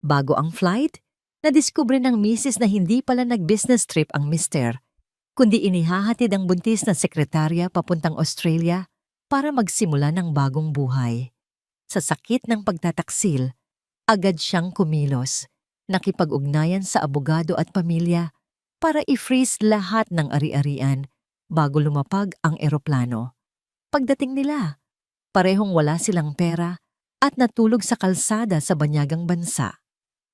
Bago ang flight, nadiskubre ng misis na hindi pala nag-business trip ang mister, kundi inihahatid ang buntis na sekretarya papuntang Australia para magsimula ng bagong buhay. Sa sakit ng pagtataksil, agad siyang kumilos, nakipag-ugnayan sa abogado at pamilya para i-freeze lahat ng ari-arian bago lumapag ang eroplano. Pagdating nila, parehong wala silang pera at natulog sa kalsada sa banyagang bansa.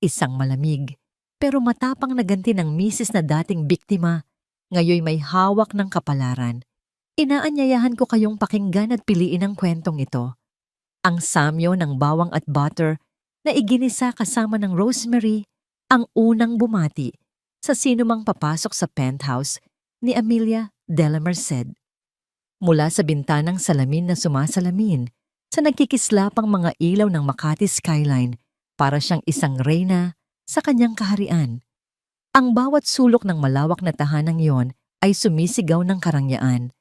Isang malamig pero matapang na ganti ng misis na dating biktima, ngayoy may hawak ng kapalaran. Inaanyayahan ko kayong pakinggan at piliin ang kwentong ito. Ang samyo ng bawang at butter na iginisa kasama ng rosemary ang unang bumati sa sinumang papasok sa penthouse ni Amelia de la Merced. Mula sa bintanang salamin na sumasalamin sa nagkikislapang mga ilaw ng Makati skyline para siyang isang reyna sa kanyang kaharian. Ang bawat sulok ng malawak na tahanang yon ay sumisigaw ng karangyaan,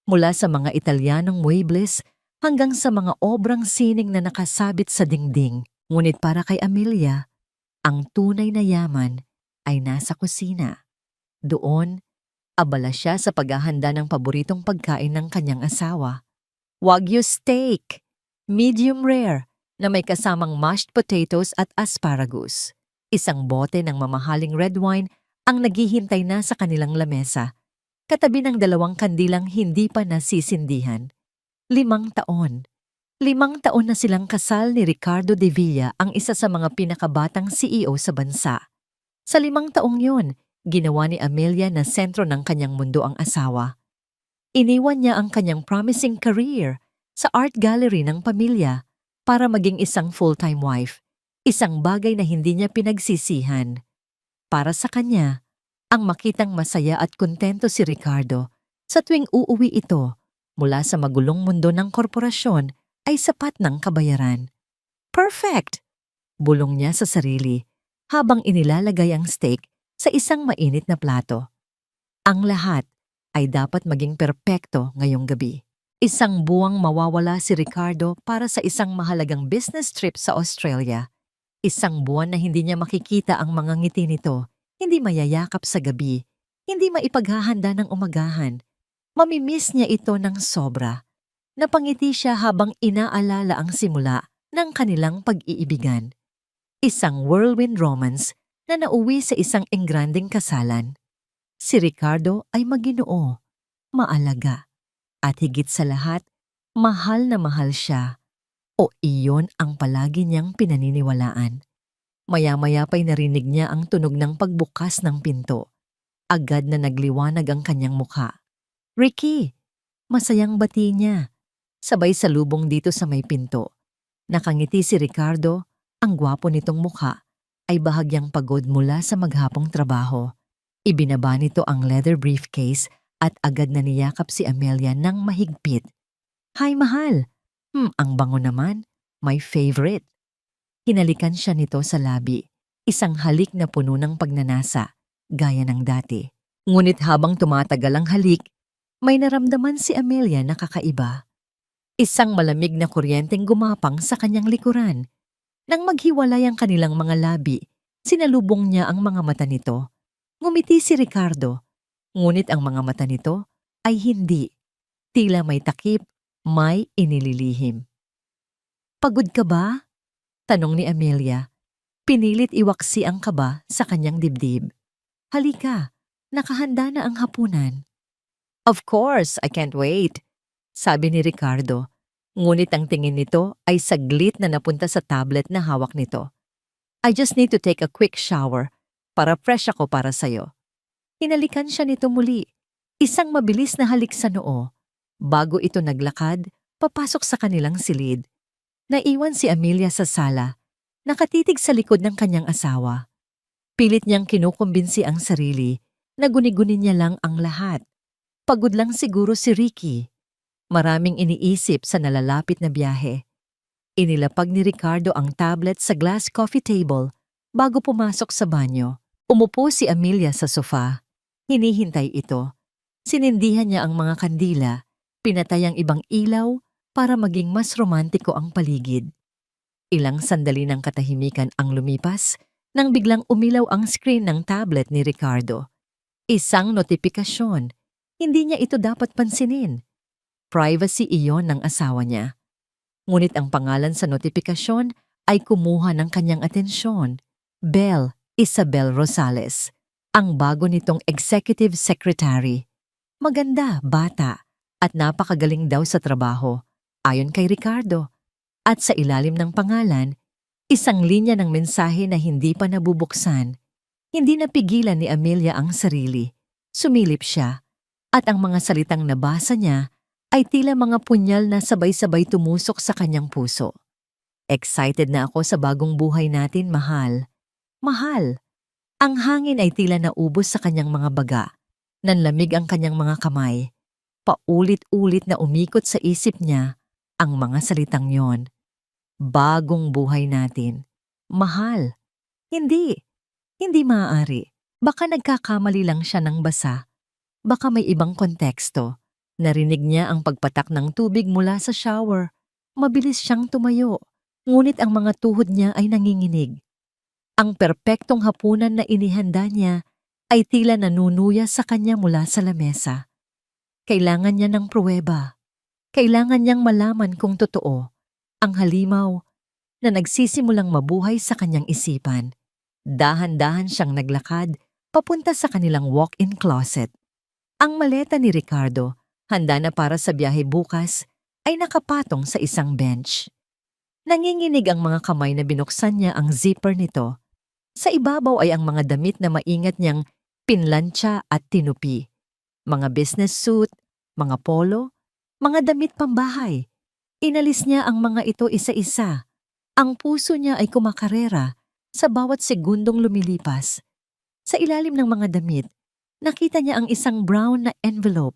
mula sa mga Italianong muebles hanggang sa mga obrang sining na nakasabit sa dingding. Ngunit para kay Amelia, ang tunay na yaman ay nasa kusina. Doon, abala siya sa paghahanda ng paboritong pagkain ng kanyang asawa. Wagyu steak, medium rare, na may kasamang mashed potatoes at asparagus. Isang bote ng mamahaling red wine ang naghihintay na sa kanilang lamesa, katabi ng 2 kandilang hindi pa nasisindihan. 5 taon. 5 taon na silang kasal ni Ricardo de Villa, ang isa sa mga pinakabatang CEO sa bansa. Sa 5 taong yun, ginawa ni Amelia na sentro ng kanyang mundo ang asawa. Iniwan niya ang kanyang promising career sa art gallery ng pamilya para maging isang full-time wife, isang bagay na hindi niya pinagsisihan. Para sa kanya, ang makitang masaya at kontento si Ricardo sa tuwing uuwi ito mula sa magulong mundo ng korporasyon ay sapat ng kabayaran. Perfect! Bulong niya sa sarili habang inilalagay ang steak sa isang mainit na plato. Ang lahat ay dapat maging perpekto ngayong gabi. Isang buwang mawawala si Ricardo para sa isang mahalagang business trip sa Australia. Isang buwan na hindi niya makikita ang mga ngiti nito, hindi mayayakap sa gabi, hindi maipaghahanda ng umagahan. Mamimiss niya ito ng sobra. Napangiti siya habang inaalala ang simula ng kanilang pag-iibigan. Isang whirlwind romance na nauwi sa isang engranding kasalan. Si Ricardo ay maginoo, maalaga, at higit sa lahat, mahal na mahal siya. O iyon ang palagi niyang pinaniniwalaan. Maya-maya pa'y narinig niya ang tunog ng pagbukas ng pinto. Agad na nagliwanag ang kanyang mukha. Ricky! Masayang bati niya. Sabay salubong dito sa may pinto. Nakangiti si Ricardo, ang gwapo nitong mukha ay bahagyang pagod mula sa maghapong trabaho. Ibinaba nito ang leather briefcase at agad na niyakap si Amelia ng mahigpit. Hi, mahal! Ang bango naman. My favorite. Hinalikan siya nito sa labi. Isang halik na puno ng pagnanasa, gaya ng dati. Ngunit habang tumatagal ang halik, may naramdaman si Amelia na kakaiba. Isang malamig na kuryenteng gumapang sa kanyang likuran. Nang maghiwalay ang kanilang mga labi, sinalubong niya ang mga mata nito. Ngumiti si Ricardo, ngunit ang mga mata nito ay hindi. Tila may takip, may inililihim. Pagod ka ba? Tanong ni Amelia. Pinilit iwaksi ang kaba sa kanyang dibdib. Halika, nakahanda na ang hapunan. Of course, I can't wait, sabi ni Ricardo. Ngunit ang tingin nito ay saglit na napunta sa tablet na hawak nito. I just need to take a quick shower para fresh ako para sa'yo. Hinalikan siya nito muli, isang mabilis na halik sa noo. Bago ito naglakad, papasok sa kanilang silid. Naiwan si Amelia sa sala, nakatitig sa likod ng kanyang asawa. Pilit niyang kinukumbinsi ang sarili na guni-guni niya lang ang lahat. Pagod lang siguro si Ricky. Maraming iniisip sa nalalapit na biyahe. Inilapag ni Ricardo ang tablet sa glass coffee table bago pumasok sa banyo. Umupo si Amelia sa sofa. Hinihintay ito. Sinindihan niya ang mga kandila, pinatay ang ibang ilaw para maging mas romantiko ang paligid. Ilang sandali ng katahimikan ang lumipas nang biglang umilaw ang screen ng tablet ni Ricardo. Isang notifikasyon. Hindi niya ito dapat pansinin. Privacy iyon ng asawa niya. Ngunit ang pangalan sa notifikasyon ay kumuha ng kanyang atensyon. Belle Isabel Rosales, ang bago nitong executive secretary. Maganda, bata, at napakagaling daw sa trabaho, ayon kay Ricardo. At sa ilalim ng pangalan, isang linya ng mensahe na hindi pa nabubuksan. Hindi napigilan ni Amelia ang sarili. Sumilip siya, at ang mga salitang nabasa niya ay tila mga punyal na sabay-sabay tumusok sa kanyang puso. Excited na ako sa bagong buhay natin, mahal. Mahal. Ang hangin ay tila naubos sa kanyang mga baga. Nanlamig ang kanyang mga kamay. Paulit-ulit na umikot sa isip niya ang mga salitang yon. Bagong buhay natin. Mahal. Hindi. Hindi maaari. Baka nagkakamali lang siya ng basa. Baka may ibang konteksto. Narinig niya ang pagpatak ng tubig mula sa shower. Mabilis siyang tumayo, ngunit ang mga tuhod niya ay nanginginig. Ang perpektong hapunan na inihanda niya ay tila nanunuya sa kanya mula sa lamesa. Kailangan niya ng pruweba. Kailangan niyang malaman kung totoo ang halimaw na nagsisimulang mabuhay sa kanyang isipan. Dahan-dahan siyang naglakad papunta sa kanilang walk-in closet. Ang maleta ni Ricardo, handa na para sa biyahe bukas, ay nakapatong sa isang bench. Nanginginig ang mga kamay na binuksan niya ang zipper nito. Sa ibabaw ay ang mga damit na maingat niyang pinlantsa at tinupi. Mga business suit, mga polo, mga damit pambahay. Inalis niya ang mga ito isa-isa. Ang puso niya ay kumakarera sa bawat segundong lumilipas. Sa ilalim ng mga damit, nakita niya ang isang brown na envelope.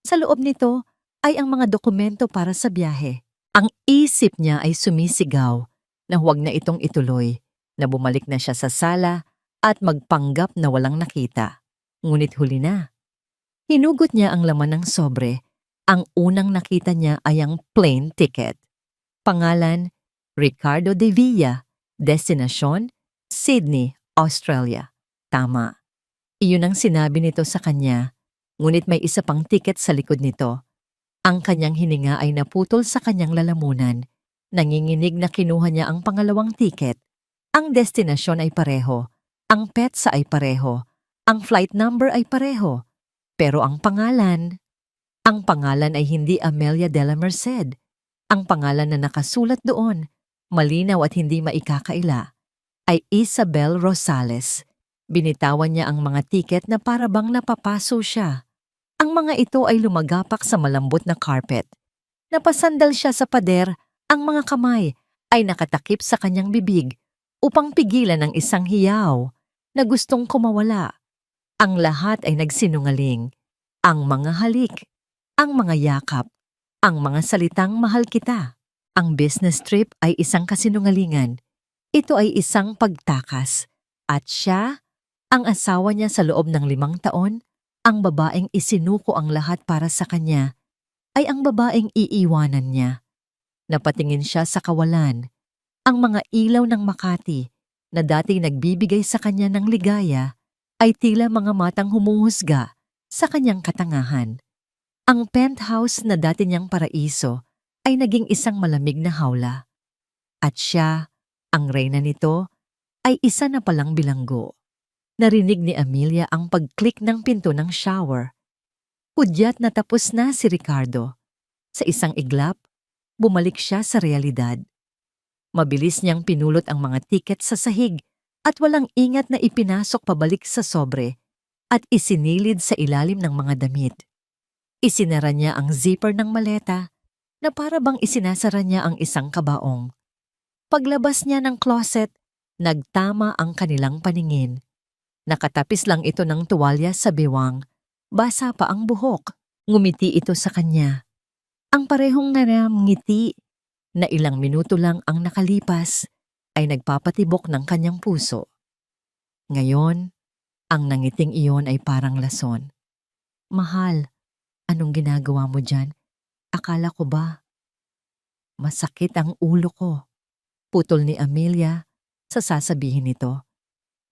Sa loob nito ay ang mga dokumento para sa biyahe. Ang isip niya ay sumisigaw na huwag na itong ituloy, na bumalik na siya sa sala at magpanggap na walang nakita. Ngunit huli na. Hinugot niya ang laman ng sobre. Ang unang nakita niya ay ang plane ticket. Pangalan, Ricardo de Villa. Destinasyon, Sydney, Australia. Tama. Iyon ang sinabi nito sa kanya. Ngunit may isa pang tiket sa likod nito. Ang kanyang hininga ay naputol sa kanyang lalamunan. Nanginginig na kinuha niya ang pangalawang tiket. Ang destinasyon ay pareho. Ang petsa ay pareho. Ang flight number ay pareho. Pero ang pangalan ay hindi Amelia de la Merced. Ang pangalan na nakasulat doon, malinaw at hindi maikakaila, ay Isabel Rosales. Binitawan niya ang mga tiket na para bang napapaso siya. Ang mga ito ay lumagapak sa malambot na carpet. Napasandal siya sa pader, ang mga kamay ay nakatakip sa kanyang bibig upang pigilan ang isang hiyaw na gustong kumawala. Ang lahat ay nagsinungaling. Ang mga halik, ang mga yakap, ang mga salitang mahal kita. Ang business trip ay isang kasinungalingan. Ito ay isang pagtakas. At siya, ang asawa niya sa loob ng 5 taon, ang babaeng isinuko ang lahat para sa kanya, ay ang babaeng iiwanan niya. Napatingin siya sa kawalan. Ang mga ilaw ng Makati na dati nagbibigay sa kanya ng ligaya ay tila mga matang humuhusga sa kanyang katangahan. Ang penthouse na dati niyang paraiso ay naging isang malamig na hawla. At siya, ang reyna nito, ay isa na palang bilanggo. Narinig ni Amelia ang pag-click ng pinto ng shower. Hudyat na tapos na si Ricardo. Sa isang iglap, bumalik siya sa realidad. Mabilis niyang pinulot ang mga tiket sa sahig at walang ingat na ipinasok pabalik sa sobre at isinilid sa ilalim ng mga damit. Isinara niya ang zipper ng maleta na para bang isinasara niya ang isang kabaong. Paglabas niya ng closet, nagtama ang kanilang paningin. Nakatapis lang ito ng tuwalya sa bewang. Basa pa ang buhok. Ngumiti ito sa kanya. Ang parehong ngiti na ilang minuto lang ang nakalipas ay nagpapatibok ng kanyang puso. Ngayon, ang nangiting iyon ay parang lason. Mahal, anong ginagawa mo dyan? Akala ko ba? Masakit ang ulo ko. Putol ni Amelia sa sasabihin nito.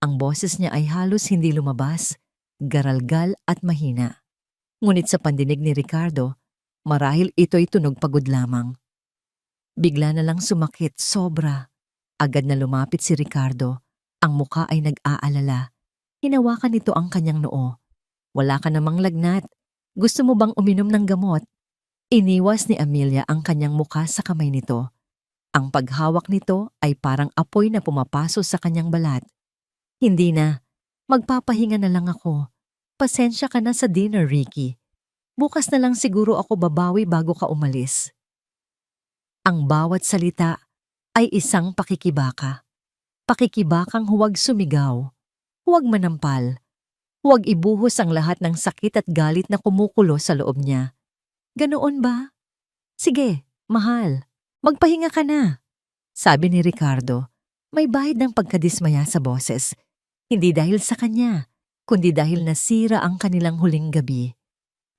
Ang boses niya ay halos hindi lumabas, garalgal at mahina. Ngunit sa pandinig ni Ricardo, marahil ito'y tunog pagod lamang. Bigla na lang sumakit, sobra. Agad na lumapit si Ricardo. Ang muka ay nag-aalala. Hinawakan nito ang kanyang noo. Wala ka namang lagnat. Gusto mo bang uminom ng gamot? Iniwas ni Amelia ang kanyang muka sa kamay nito. Ang paghawak nito ay parang apoy na pumapaso sa kanyang balat. Hindi na. Magpapahinga na lang ako. Pasensya ka na sa dinner, Ricky. Bukas na lang siguro ako babawi bago ka umalis. Ang bawat salita ay isang pakikibaka. Pakikibakang huwag sumigaw, huwag manampal, huwag ibuhos ang lahat ng sakit at galit na kumukulo sa loob niya. Ganoon ba? Sige, mahal, magpahinga ka na. Sabi ni Ricardo, may bahid ng pagkadismaya sa boses. Hindi dahil sa kanya, kundi dahil nasira ang kanilang huling gabi.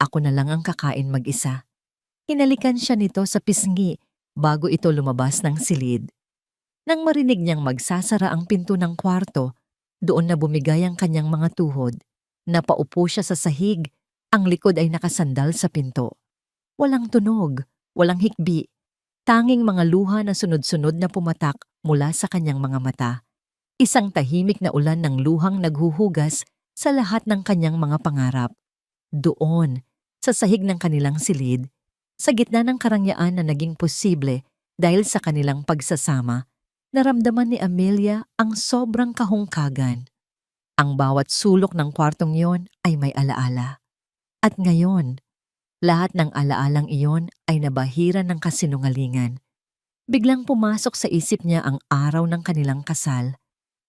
Ako na lang ang kakain mag-isa. Hinalikan siya nito sa pisngi bago ito lumabas ng silid. Nang marinig niyang magsasara ang pinto ng kwarto, doon na bumigay ang kanyang mga tuhod. Napaupo siya sa sahig, ang likod ay nakasandal sa pinto. Walang tunog, walang hikbi, tanging mga luha na sunod-sunod na pumatak mula sa kanyang mga mata. Isang tahimik na ulan ng luhang naghuhugas sa lahat ng kanyang mga pangarap. Doon, sa sahig ng kanilang silid, sa gitna ng karangyaan na naging posible dahil sa kanilang pagsasama, naramdaman ni Amelia ang sobrang kahungkagan. Ang bawat sulok ng kwartong iyon ay may alaala. At ngayon, lahat ng alaalang iyon ay nabahiran ng kasinungalingan. Biglang pumasok sa isip niya ang araw ng kanilang kasal.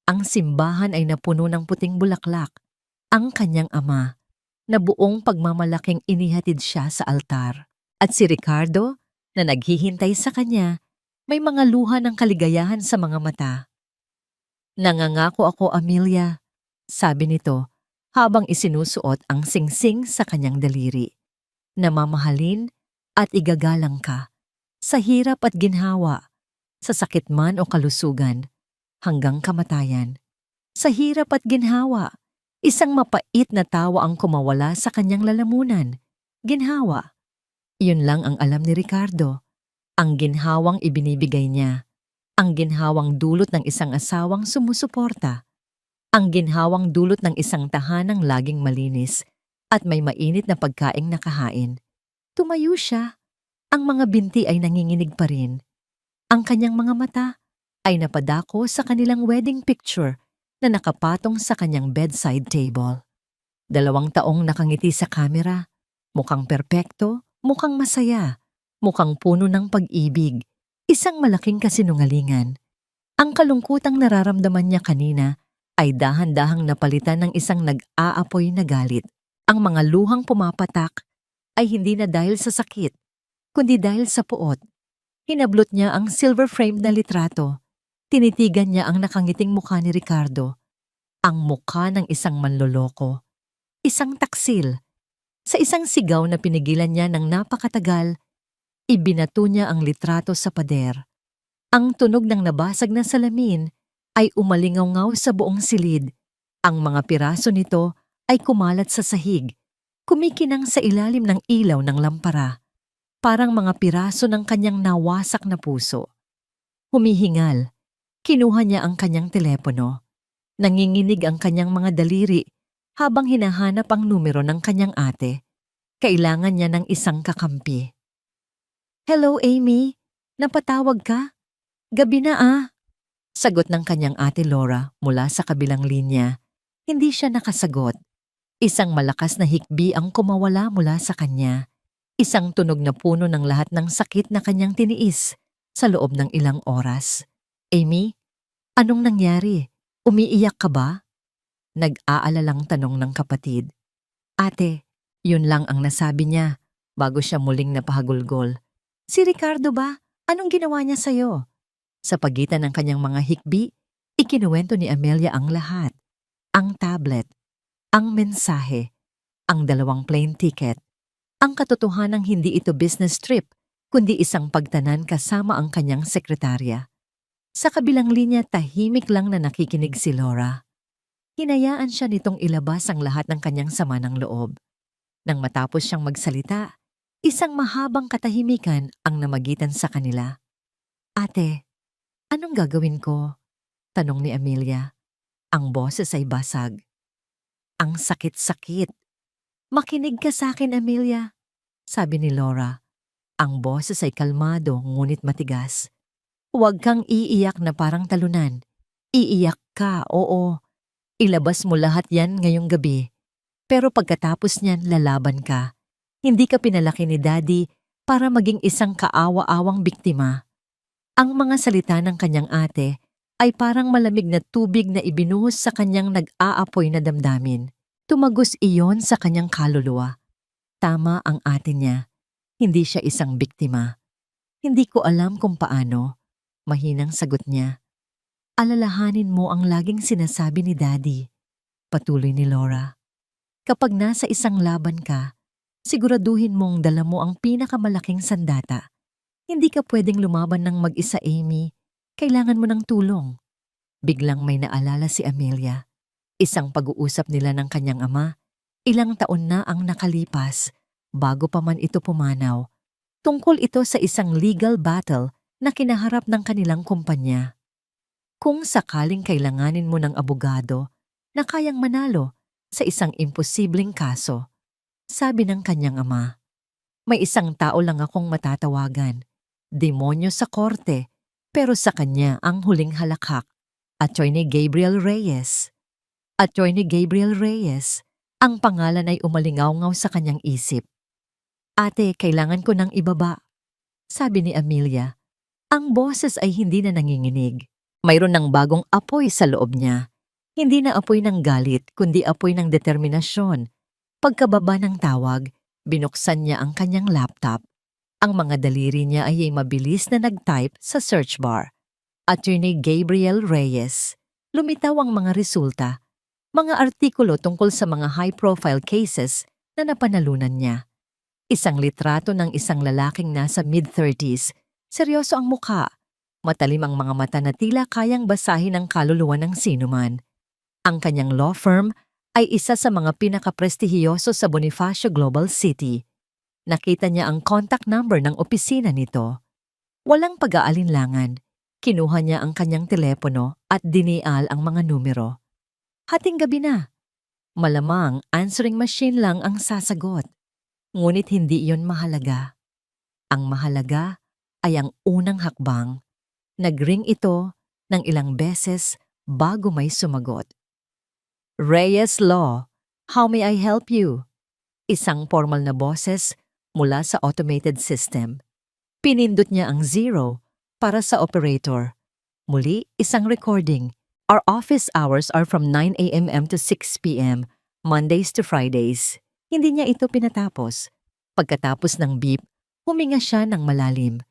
Ang simbahan ay napuno ng puting bulaklak. Ang kanyang ama, na buong pagmamalaking inihatid siya sa altar. At si Ricardo, na naghihintay sa kanya, may mga luha ng kaligayahan sa mga mata. Nangangako ako, Amelia, sabi nito habang isinusuot ang singsing sa kanyang daliri. Namamahalin at igagalang ka, sa hirap at ginhawa, sa sakit man o kalusugan, hanggang kamatayan. Sa hirap at ginhawa, isang mapait na tawa ang kumawala sa kanyang lalamunan. Ginhawa. Yun lang ang alam ni Ricardo. Ang ginhawang ibinibigay niya. Ang ginhawang dulot ng isang asawang sumusuporta. Ang ginhawang dulot ng isang tahanang laging malinis at may mainit na pagkaing nakahain. Tumayo siya. Ang mga binti ay nanginginig pa rin. Ang kanyang mga mata ay napadako sa kanilang wedding picture na nakapatong sa kanyang bedside table. 2 taong nakangiti sa kamera, mukhang perpekto, mukhang masaya, mukhang puno ng pag-ibig, isang malaking kasinungalingan. Ang kalungkutang nararamdaman niya kanina ay dahan-dahang napalitan ng isang nag-aapoy na galit. Ang mga luhang pumapatak ay hindi na dahil sa sakit, kundi dahil sa puot. Hinablot niya ang silver-framed na litrato. Tinitigan niya ang nakangiting mukha ni Ricardo. Ang mukha ng isang manloloko. Isang taksil. Sa isang sigaw na pinigilan niya ng napakatagal, ibinato niya ang litrato sa pader. Ang tunog ng nabasag na salamin ay umalingaw-ngaw sa buong silid. Ang mga piraso nito ay kumalat sa sahig, kumikinang sa ilalim ng ilaw ng lampara. Parang mga piraso ng kanyang nawasak na puso. Humihingal. Kinuha niya ang kanyang telepono. Nanginginig ang kanyang mga daliri habang hinahanap ang numero ng kanyang ate. Kailangan niya ng isang kakampi. Hello, Amy. Napatawag ka? Gabi na ah. Sagot ng kanyang ate Laura mula sa kabilang linya. Hindi siya nakasagot. Isang malakas na hikbi ang kumawala mula sa kanya. Isang tunog na puno ng lahat ng sakit na kanyang tiniis sa loob ng ilang oras. Amy, anong nangyari? Umiiyak ka ba? Nag-aalalang tanong ng kapatid. Ate, yun lang ang nasabi niya bago siya muling napahagulgol. Si Ricardo ba? Anong ginawa niya sa'yo? Sa pagitan ng kanyang mga hikbi, ikinuwento ni Amelia ang lahat. Ang tablet, ang mensahe, ang 2 plane ticket, ang katotohanang hindi ito business trip, kundi isang pagtanan kasama ang kanyang sekretarya. Sa kabilang linya, tahimik lang na nakikinig si Laura. Hinayaan siya nitong ilabas ang lahat ng kanyang sama ng loob. Nang matapos siyang magsalita, isang mahabang katahimikan ang namagitan sa kanila. Ate, anong gagawin ko? Tanong ni Amelia. Ang boses ay basag. Ang sakit-sakit. Makinig ka sa akin, Amelia, sabi ni Laura. Ang boses ay kalmado ngunit matigas. Huwag kang iiyak na parang talunan. Iiyak ka, oo. Ilabas mo lahat yan ngayong gabi. Pero pagkatapos niyan, lalaban ka. Hindi ka pinalaki ni Daddy para maging isang kaawa-awang biktima. Ang mga salita ng kanyang ate ay parang malamig na tubig na ibinuhos sa kanyang nag-aapoy na damdamin. Tumagos iyon sa kanyang kaluluwa. Tama ang ate niya. Hindi siya isang biktima. Hindi ko alam kung paano. Mahinang sagot niya. Alalahanin mo ang laging sinasabi ni Daddy. Patuloy ni Laura. Kapag nasa isang laban ka, siguraduhin mong dala mo ang pinakamalaking sandata. Hindi ka pwedeng lumaban ng mag-isa, Amy. Kailangan mo ng tulong. Biglang may naalala si Amelia. Isang pag-uusap nila ng kanyang ama. Ilang taon na ang nakalipas bago pa man ito pumanaw. Tungkol ito sa isang legal battle na kinaharap ng kanilang kumpanya. Kung sakaling kailanganin mo ng abogado na kayang manalo sa isang imposibleng kaso, sabi ng kanyang ama, may isang tao lang akong matatawagan. Demonyo sa korte, pero sa kanya ang huling halakhak. Attorney Gabriel Reyes. Attorney Gabriel Reyes. Ang pangalan ay umalingaw-ngaw sa kanyang isip. Ate, kailangan ko ng ibaba, sabi ni Amelia. Ang boses ay hindi na nanginginig. Mayroon ng bagong apoy sa loob niya. Hindi na apoy ng galit, kundi apoy ng determinasyon. Pagkababa ng tawag, binuksan niya ang kanyang laptop. Ang mga daliri niya ay mabilis na nag-type sa search bar. Attorney Gabriel Reyes. Lumitaw ang mga resulta. Mga artikulo tungkol sa mga high-profile cases na napanalunan niya. Isang litrato ng isang lalaking nasa mid-30s. Seryoso ang mukha. Matalim ang mga mata na tila kayang basahin ang kaluluwa ng sinuman. Ang kanyang law firm ay isa sa mga pinakaprestihiyoso sa Bonifacio Global City. Nakita niya ang contact number ng opisina nito. Walang pag-aalinlangan. Kinuha niya ang kanyang telepono at dinial ang mga numero. Hating gabi na. Malamang answering machine lang ang sasagot. Ngunit hindi iyon mahalaga. Ang mahalaga ay ang unang hakbang. Nag-ring ito ng ilang beses bago may sumagot. Reyes Law, how may I help you? Isang formal na boses mula sa automated system. Pinindot niya ang 0 para sa operator. Muli, isang recording. Our office hours are from 9 a.m. to 6 p.m., Mondays to Fridays. Hindi niya ito pinatapos. Pagkatapos ng beep, huminga siya ng malalim.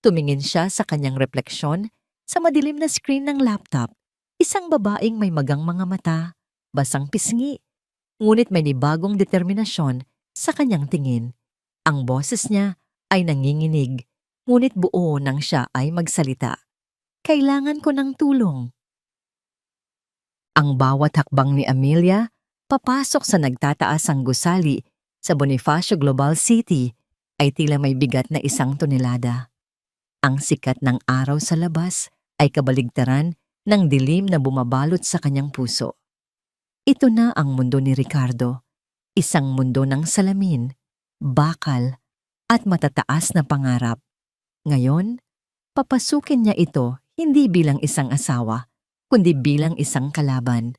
Tumingin siya sa kanyang refleksyon sa madilim na screen ng laptop. Isang babaeng may magang mga mata, basang pisngi. Ngunit may nibagong determinasyon sa kanyang tingin. Ang boses niya ay nanginginig, ngunit buo nang siya ay magsalita. Kailangan ko ng tulong. Ang bawat hakbang ni Amelia papasok sa nagtataasang gusali sa Bonifacio Global City ay tila may bigat na 1 tonelada. Ang sikat ng araw sa labas ay kabaligtaran ng dilim na bumabalot sa kanyang puso. Ito na ang mundo ni Ricardo, isang mundo ng salamin, bakal, at matataas na pangarap. Ngayon, papasukin niya ito hindi bilang isang asawa, kundi bilang isang kalaban.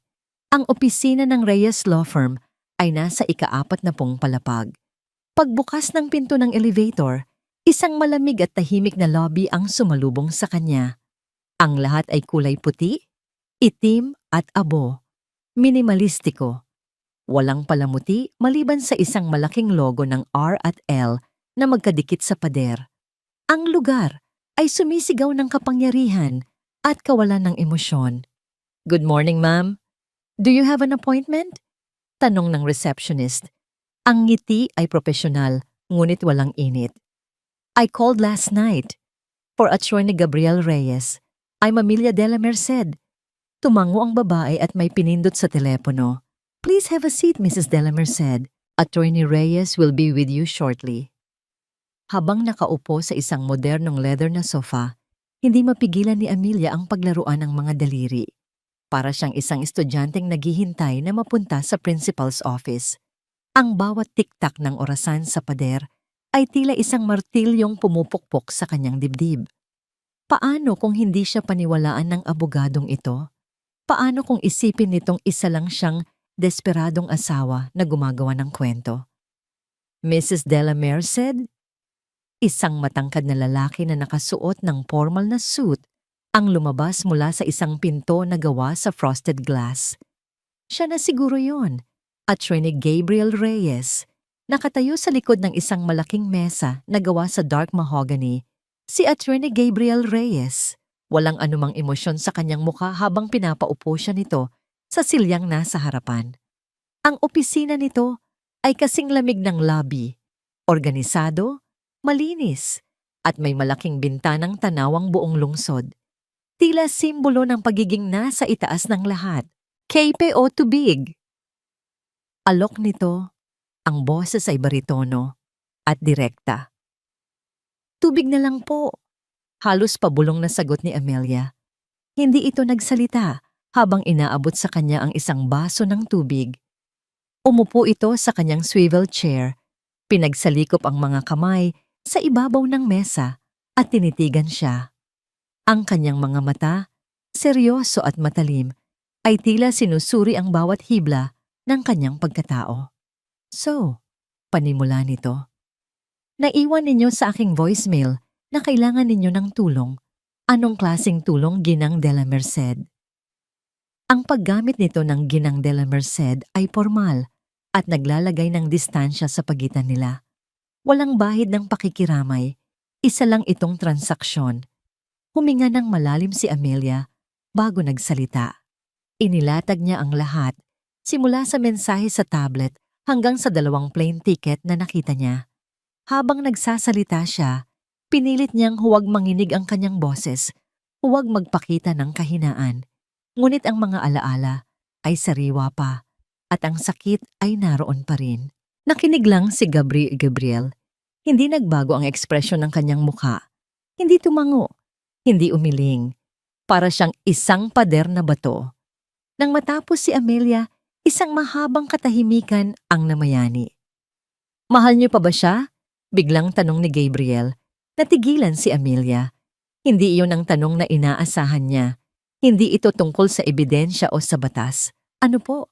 Ang opisina ng Reyes Law Firm ay nasa ika-40 palapag. Pagbukas ng pinto ng elevator, isang malamig at tahimik na lobby ang sumalubong sa kanya. Ang lahat ay kulay puti, itim at abo. Minimalistiko. Walang palamuti maliban sa isang malaking logo ng R at L na magkadikit sa pader. Ang lugar ay sumisigaw ng kapangyarihan at kawalan ng emosyon. Good morning, ma'am. Do you have an appointment? Tanong ng receptionist. Ang ngiti ay profesional, ngunit walang init. I called last night for Attorney Gabriel Reyes. I'm Amelia de la Merced. Tumango ang babae at may pinindot sa telepono. Please have a seat, Mrs. de la Merced. Attorney Reyes will be with you shortly. Habang nakaupo sa isang modernong leather na sofa, hindi mapigilan ni Amelia ang paglaruan ng mga daliri. Para siyang isang estudyanteng naghihintay na mapunta sa principal's office. Ang bawat tiktak ng orasan sa pader ay tila isang martilyong pumupukpok sa kanyang dibdib. Paano kung hindi siya paniwalaan ng abogadong ito? Paano kung isipin nitong isa lang siyang desperadong asawa na gumagawa ng kwento? Mrs. de la Merced? Isang matangkad na lalaki na nakasuot ng formal na suit ang lumabas mula sa isang pinto na gawa sa frosted glass. Siya na siguro yon, Attorney Gabriel Reyes, nakatayo sa likod ng isang malaking mesa na gawa sa dark mahogany. Si Attorney Gabriel Reyes, walang anumang emosyon sa kanyang mukha habang pinapaupo siya nito sa silyang nasa harapan. Ang opisina nito ay kasing lamig ng lobby, organisado, malinis, at may malaking bintanang tanawang buong lungsod. Tila simbolo ng pagiging nasa itaas ng lahat. KPO tubig. Alok nito, ang boses ay baritono at direkta. Tubig na lang po. Halos pabulong na sagot ni Amelia. Hindi ito nagsalita habang inaabot sa kanya ang isang baso ng tubig. Umupo ito sa kanyang swivel chair. Pinagsalikop ang mga kamay sa ibabaw ng mesa at tinitigan siya. Ang kanyang mga mata, seryoso at matalim, ay tila sinusuri ang bawat hibla ng kanyang pagkatao. So, panimula nito. Naiwan ninyo sa aking voicemail na kailangan ninyo ng tulong. Anong klaseng tulong, Ginang de la Merced? Ang paggamit nito ng Ginang de la Merced ay formal at naglalagay ng distansya sa pagitan nila. Walang bahid ng pakikiramay, isa lang itong transaksyon. Huminga ng malalim si Amelia bago nagsalita. Inilatag niya ang lahat, simula sa mensahe sa tablet hanggang sa 2 plane ticket na nakita niya. Habang nagsasalita siya, pinilit niyang huwag manginig ang kanyang boses, huwag magpakita ng kahinaan. Ngunit ang mga alaala ay sariwa pa at ang sakit ay naroon pa rin. Nakinig lang si Gabriel. Hindi nagbago ang ekspresyon ng kanyang mukha. Hindi tumango, hindi umiling. Para siyang isang pader na bato. Nang matapos si Amelia, isang mahabang katahimikan ang namayani. Mahal niyo pa ba siya? Biglang tanong ni Gabriel. Natigilan si Amelia. Hindi iyon ang tanong na inaasahan niya. Hindi ito tungkol sa ebidensya o sa batas. Ano po?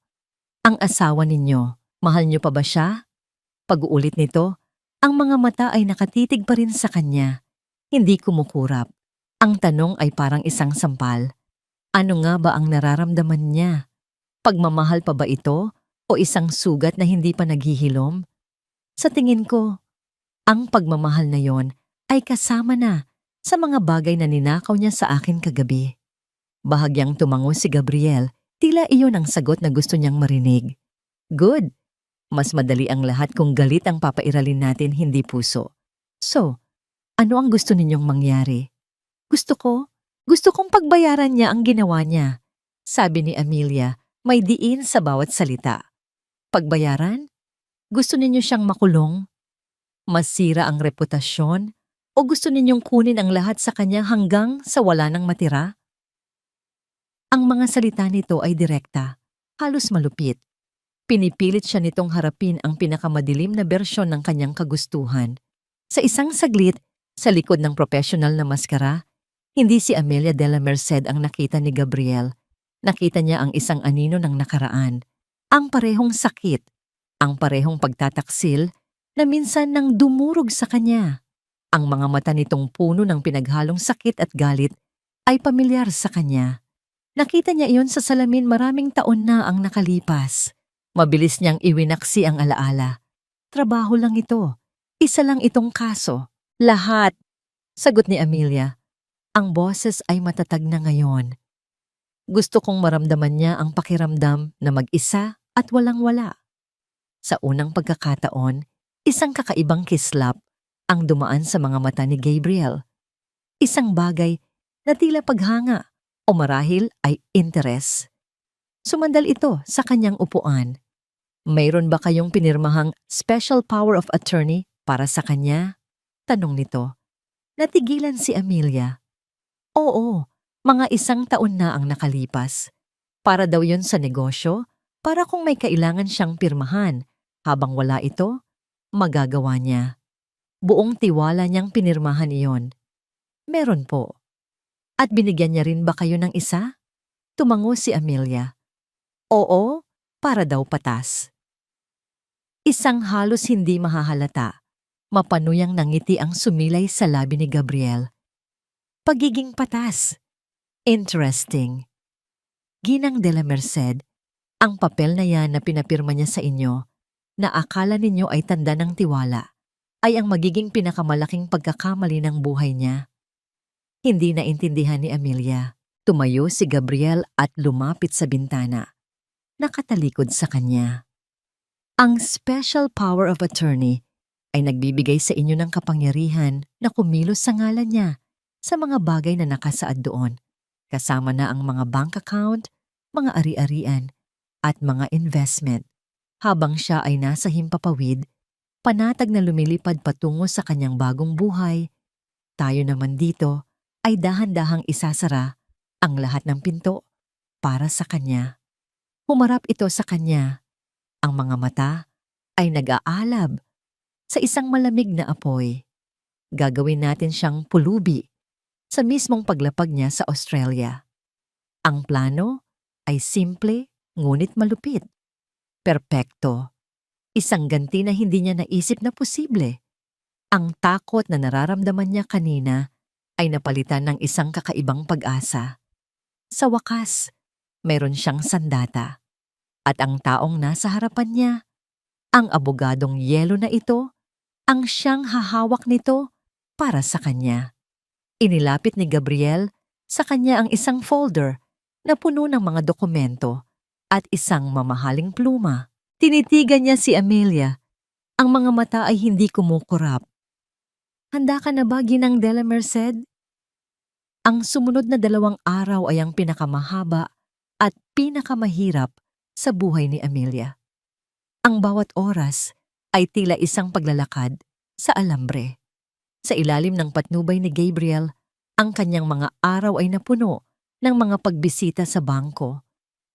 Ang asawa ninyo, mahal niyo pa ba siya? Pag-uulit nito, ang mga mata ay nakatitig pa rin sa kanya. Hindi kumukurap. Ang tanong ay parang isang sampal. Ano nga ba ang nararamdaman niya? Pagmamahal pa ba ito o isang sugat na hindi pa naghihilom? Sa tingin ko, ang pagmamahal na yon ay kasama na sa mga bagay na ninakaw niya sa akin kagabi. Bahagyang tumango si Gabriel, tila iyon ang sagot na gusto niyang marinig. Good. Mas madali ang lahat kung galit ang papairalin natin, hindi puso. So, ano ang gusto ninyong mangyari? Gusto kong pagbayaran niya ang ginawa niya. Sabi ni Amelia, may diin sa bawat salita. Pagbayaran? Gusto ninyo siyang makulong? Masira ang reputasyon? O gusto ninyong kunin ang lahat sa kanya hanggang sa wala nang matira? Ang mga salita nito ay direkta, halos malupit. Pinipilit siya nitong harapin ang pinakamadilim na bersyon ng kanyang kagustuhan. Sa isang saglit, sa likod ng profesional na maskara, hindi si Amelia de la Merced ang nakita ni Gabriel. Nakita niya ang isang anino ng nakaraan. Ang parehong sakit, ang parehong pagtataksil na minsan nang dumurog sa kanya. Ang mga mata nitong puno ng pinaghalong sakit at galit ay pamilyar sa kanya. Nakita niya iyon sa salamin maraming taon na ang nakalipas. Mabilis niyang iwinaksi ang alaala. Trabaho lang ito. Isa lang itong kaso. Lahat. Sagot ni Amelia. Ang boses ay matatag na ngayon. Gusto kong maramdaman niya ang pakiramdam na mag-isa at walang-wala. Sa unang pagkakataon, isang kakaibang kislap ang dumaan sa mga mata ni Gabriel. Isang bagay na tila paghanga o marahil ay interes. Sumandal ito sa kanyang upuan. Mayroon ba kayong pinirmahang special power of attorney para sa kanya? Tanong nito. Natigilan si Amelia. Oo, mga 1 taon na ang nakalipas. Para daw yon sa negosyo, para kung may kailangan siyang pirmahan. Habang wala ito, magagawa niya. Buong tiwala niyang pinirmahan iyon. Meron po. At binigyan niya rin ba kayo ng isa? Tumango si Amelia. Oo, para daw patas. Isang halos hindi mahahalata. Mapanuyang nangiti ang sumilay sa labi ni Gabriel. Pagiging patas. Interesting. Ginang de la Merced, ang papel na yan na pinapirma niya sa inyo, na akala ninyo ay tanda ng tiwala, ay ang magiging pinakamalaking pagkakamali ng buhay niya. Hindi naintindihan ni Amelia. Tumayo si Gabriel at lumapit sa bintana. Nakatalikod sa kanya. Ang special power of attorney ay nagbibigay sa inyo ng kapangyarihan na kumilos sa ngalan niya sa mga bagay na nakasaad doon, kasama na ang mga bank account, mga ari-arian, at mga investment. Habang siya ay nasa himpapawid, panatag na lumilipad patungo sa kanyang bagong buhay, tayo naman dito ay dahan-dahang isasara ang lahat ng pinto para sa kanya. Humarap ito sa kanya. Ang mga mata ay nag-aalab sa isang malamig na apoy. Gagawin natin siyang pulubi sa mismong paglapag niya sa Australia. Ang plano ay simple ngunit malupit. Perpekto. Isang ganti na hindi niya naisip na posible. Ang takot na nararamdaman niya kanina ay napalitan ng isang kakaibang pag-asa. Sa wakas, meron siyang sandata. At ang taong nasa harapan niya, ang abogadong yelo na ito, ang siyang hahawak nito para sa kanya. Inilapit ni Gabriel sa kanya ang isang folder na puno ng mga dokumento at isang mamahaling pluma. Tinitigan niya si Amelia. Ang mga mata ay hindi kumukurap. Handa ka na ba, Ginang de la Merced? Ang sumunod na 2 araw ay ang pinakamahaba at pinakamahirap sa buhay ni Amelia. Ang bawat oras ay tila isang paglalakad sa alambre. Sa ilalim ng patnubay ni Gabriel, ang kanyang mga araw ay napuno ng mga pagbisita sa bangko,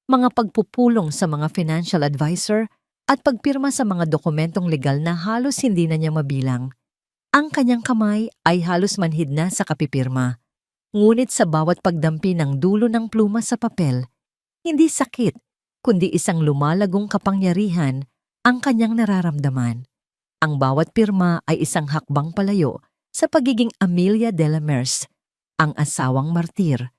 mga pagpupulong sa mga financial advisor at pagpirma sa mga dokumentong legal na halos hindi na niya mabilang. Ang kanyang kamay ay halos manhid na sa kapipirma. Ngunit sa bawat pagdampi ng dulo ng pluma sa papel, hindi sakit, kundi isang lumalagong kapangyarihan ang kanyang nararamdaman. Ang bawat pirma ay isang hakbang palayo sa pagiging Amelia de la Merced, ang asawang martir,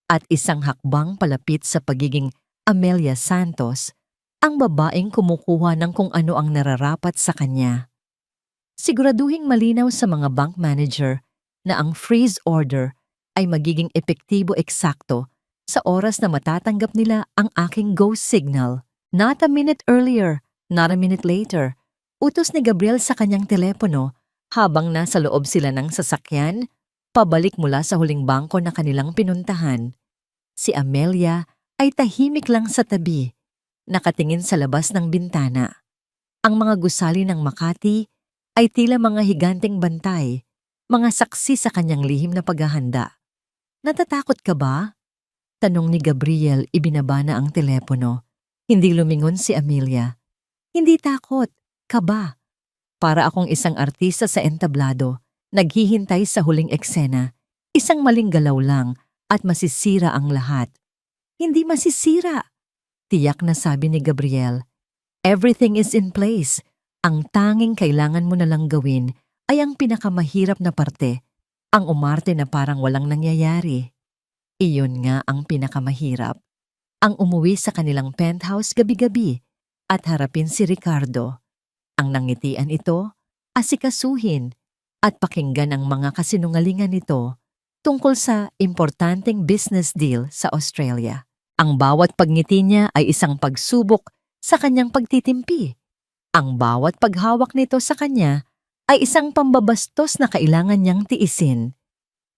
at isang hakbang palapit sa pagiging Amelia Santos, ang babaeng kumukuha ng kung ano ang nararapat sa kanya. Siguraduhing malinaw sa mga bank manager na ang freeze order ay magiging epektibo eksakto sa oras na matatanggap nila ang aking go signal. Not a minute earlier, not a minute later. Utos ni Gabriel sa kanyang telepono habang nasa loob sila ng sasakyan, pabalik mula sa huling bangko na kanilang pinuntahan. Si Amelia ay tahimik lang sa tabi, nakatingin sa labas ng bintana. Ang mga gusali ng Makati ay tila mga higanteng bantay, mga saksi sa kanyang lihim na paghahanda. Natatakot ka ba? Tanong ni Gabriel, ibinaba na ang telepono. Hindi lumingon si Amelia. Hindi takot, kaba. Para akong isang artista sa entablado, naghihintay sa huling eksena. Isang maling galaw lang at masisira ang lahat. Hindi masisira, tiyak na sabi ni Gabriel. Everything is in place. Ang tanging kailangan mo na lang gawin ay ang pinakamahirap na parte, ang umarte na parang walang nangyayari. Iyon nga ang pinakamahirap. Ang umuwi sa kanilang penthouse gabi-gabi at harapin si Ricardo. Ang nangitian ito, asikasuhin at pakinggan ang mga kasinungalingan nito tungkol sa importanteng business deal sa Australia. Ang bawat pagngiti niya ay isang pagsubok sa kanyang pagtitimpi. Ang bawat paghawak nito sa kanya ay isang pambabastos na kailangan niyang tiisin.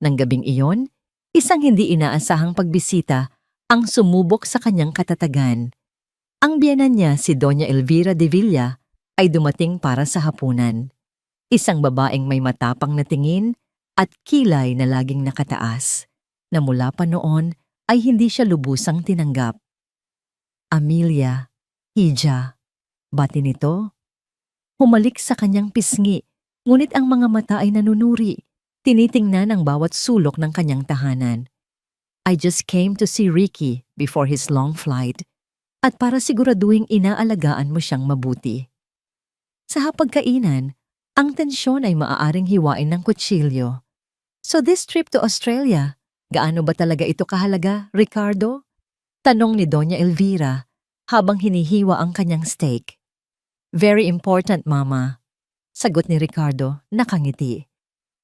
Nang gabing iyon, Isang hindi inaasahang pagbisita ang sumubok sa kanyang katatagan. Ang biyenan niya, si Doña Elvira de Villa, ay dumating para sa hapunan. Isang babaeng may matapang na tingin at kilay na laging nakataas, na mula pa noon ay hindi siya lubusang tinanggap. Amelia, Hija, bati nito. Humalik sa kanyang pisngi, ngunit ang mga mata ay nanunuri, tinitingnan ang bawat sulok ng kanyang tahanan. I just came to see Ricky before his long flight, at para siguraduhing inaalagaan mo siyang mabuti. Sa hapagkainan, ang tensyon ay maaaring hiwain ng kutsilyo. So this trip to Australia, gaano ba talaga ito kahalaga, Ricardo? Tanong ni Doña Elvira habang hinihiwa ang kanyang steak. Very important, Mama. Sagot ni Ricardo, nakangiti.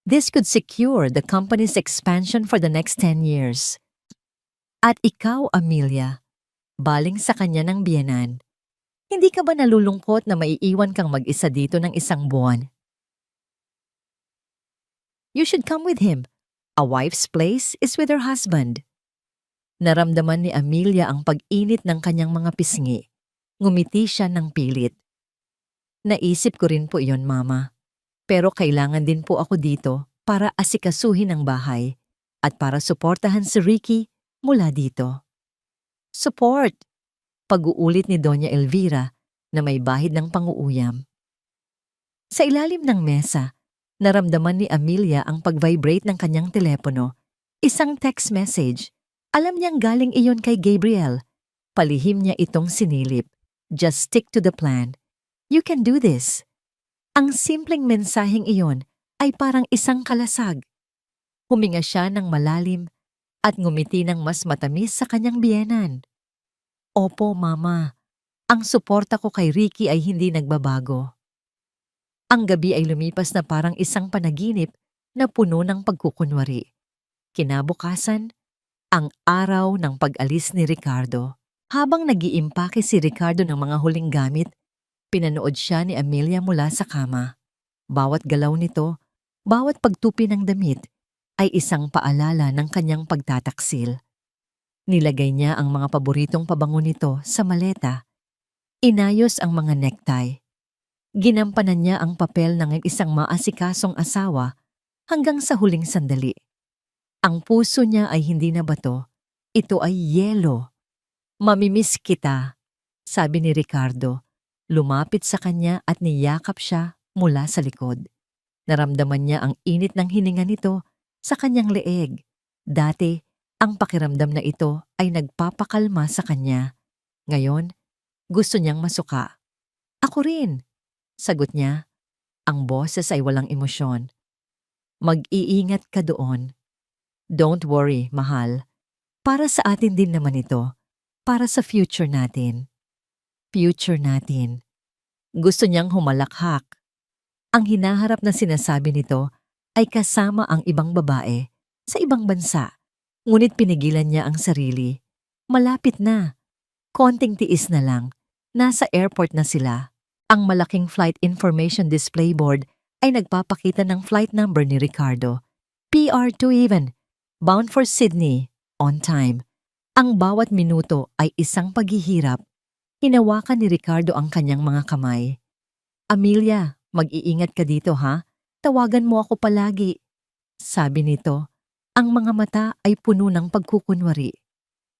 This could secure the company's expansion for the next 10 years. At ikaw, Amelia, baling sa kanya ng biyenan, hindi ka ba nalulungkot na maiiwan kang mag-isa dito ng isang buwan? You should come with him. A wife's place is with her husband. Naramdaman ni Amelia ang pag-init ng kanyang mga pisngi. Ngumiti siya ng pilit. Naisip ko rin po iyon, Mama. Pero kailangan din po ako dito para asikasuhin ang bahay at para suportahan si Ricky mula dito. Support! Pag-uulit ni Doña Elvira na may bahid ng panguuyam. Sa ilalim ng mesa, naramdaman ni Amelia ang pag-vibrate ng kanyang telepono. Isang text message. Alam niyang galing iyon kay Gabriel. Palihim niya itong sinilip. Just stick to the plan. You can do this. Ang simpleng mensaheng iyon ay parang isang kalasag. Huminga siya ng malalim at ngumiti ng mas matamis sa kanyang biyenan. Opo, Mama. Ang suporta ko kay Ricky ay hindi nagbabago. Ang gabi ay lumipas na parang isang panaginip na puno ng pagkukunwari. Kinabukasan, ang araw ng pag-alis ni Ricardo. Habang nag-iimpake si Ricardo ng mga huling gamit, pinanood siya ni Amelia mula sa kama. Bawat galaw nito, bawat pagtupi ng damit, ay isang paalala ng kanyang pagtataksil. Nilagay niya ang mga paboritong pabango nito sa maleta. Inayos ang mga necktie. Ginampanan niya ang papel ng isang maasikasong asawa hanggang sa huling sandali. Ang puso niya ay hindi na bato. Ito ay yelo. Mamimiss kita, sabi ni Ricardo. Lumapit sa kanya at niyakap siya mula sa likod. Naramdaman niya ang init ng hininga nito sa kanyang leeg. Dati, ang pakiramdam na ito ay nagpapakalma sa kanya. Ngayon, gusto niyang masuka. Ako rin, sagot niya. Ang boses ay walang emosyon. Mag-iingat ka doon. Don't worry, mahal. Para sa atin din naman ito. Para sa future natin. Future natin. Gusto niyang humalakhak. Ang hinaharap na sinasabi nito ay kasama ang ibang babae sa ibang bansa. Ngunit pinigilan niya ang sarili. Malapit na. Konting tiis na lang. Nasa airport na sila. Ang malaking flight information display board ay nagpapakita ng flight number ni Ricardo. PR2 even. Bound for Sydney. On time. Ang bawat minuto ay isang paghihirap. Hinawakan ni Ricardo ang kanyang mga kamay. Amelia, mag-iingat ka dito ha? Tawagan mo ako palagi. Sabi nito, ang mga mata ay puno ng pagkukunwari.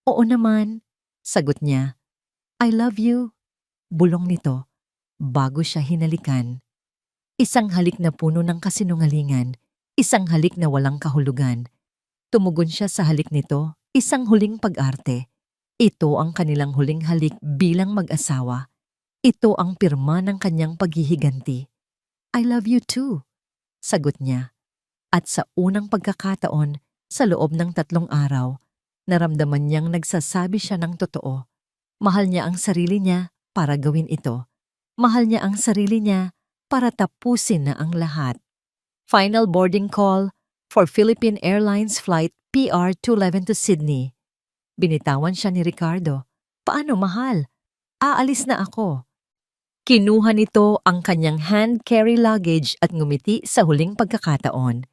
Oo naman, sagot niya. I love you. Bulong nito, bago siya hinalikan. Isang halik na puno ng kasinungalingan, isang halik na walang kahulugan. Tumugon siya sa halik nito, isang huling pag-arte. Ito ang kanilang huling halik bilang mag-asawa. Ito ang pirma ng kanyang paghihiganti. I love you too, sagot niya. At sa unang pagkakataon, sa loob ng 3 araw, naramdaman niyang nagsasabi siya ng totoo. Mahal niya ang sarili niya para gawin ito. Mahal niya ang sarili niya para tapusin na ang lahat. Final boarding call for Philippine Airlines Flight PR211 to Sydney. Binitawan siya ni Ricardo. Paano, mahal? Aalis na ako. Kinuha nito ang kanyang hand-carry luggage at ngumiti sa huling pagkakataon.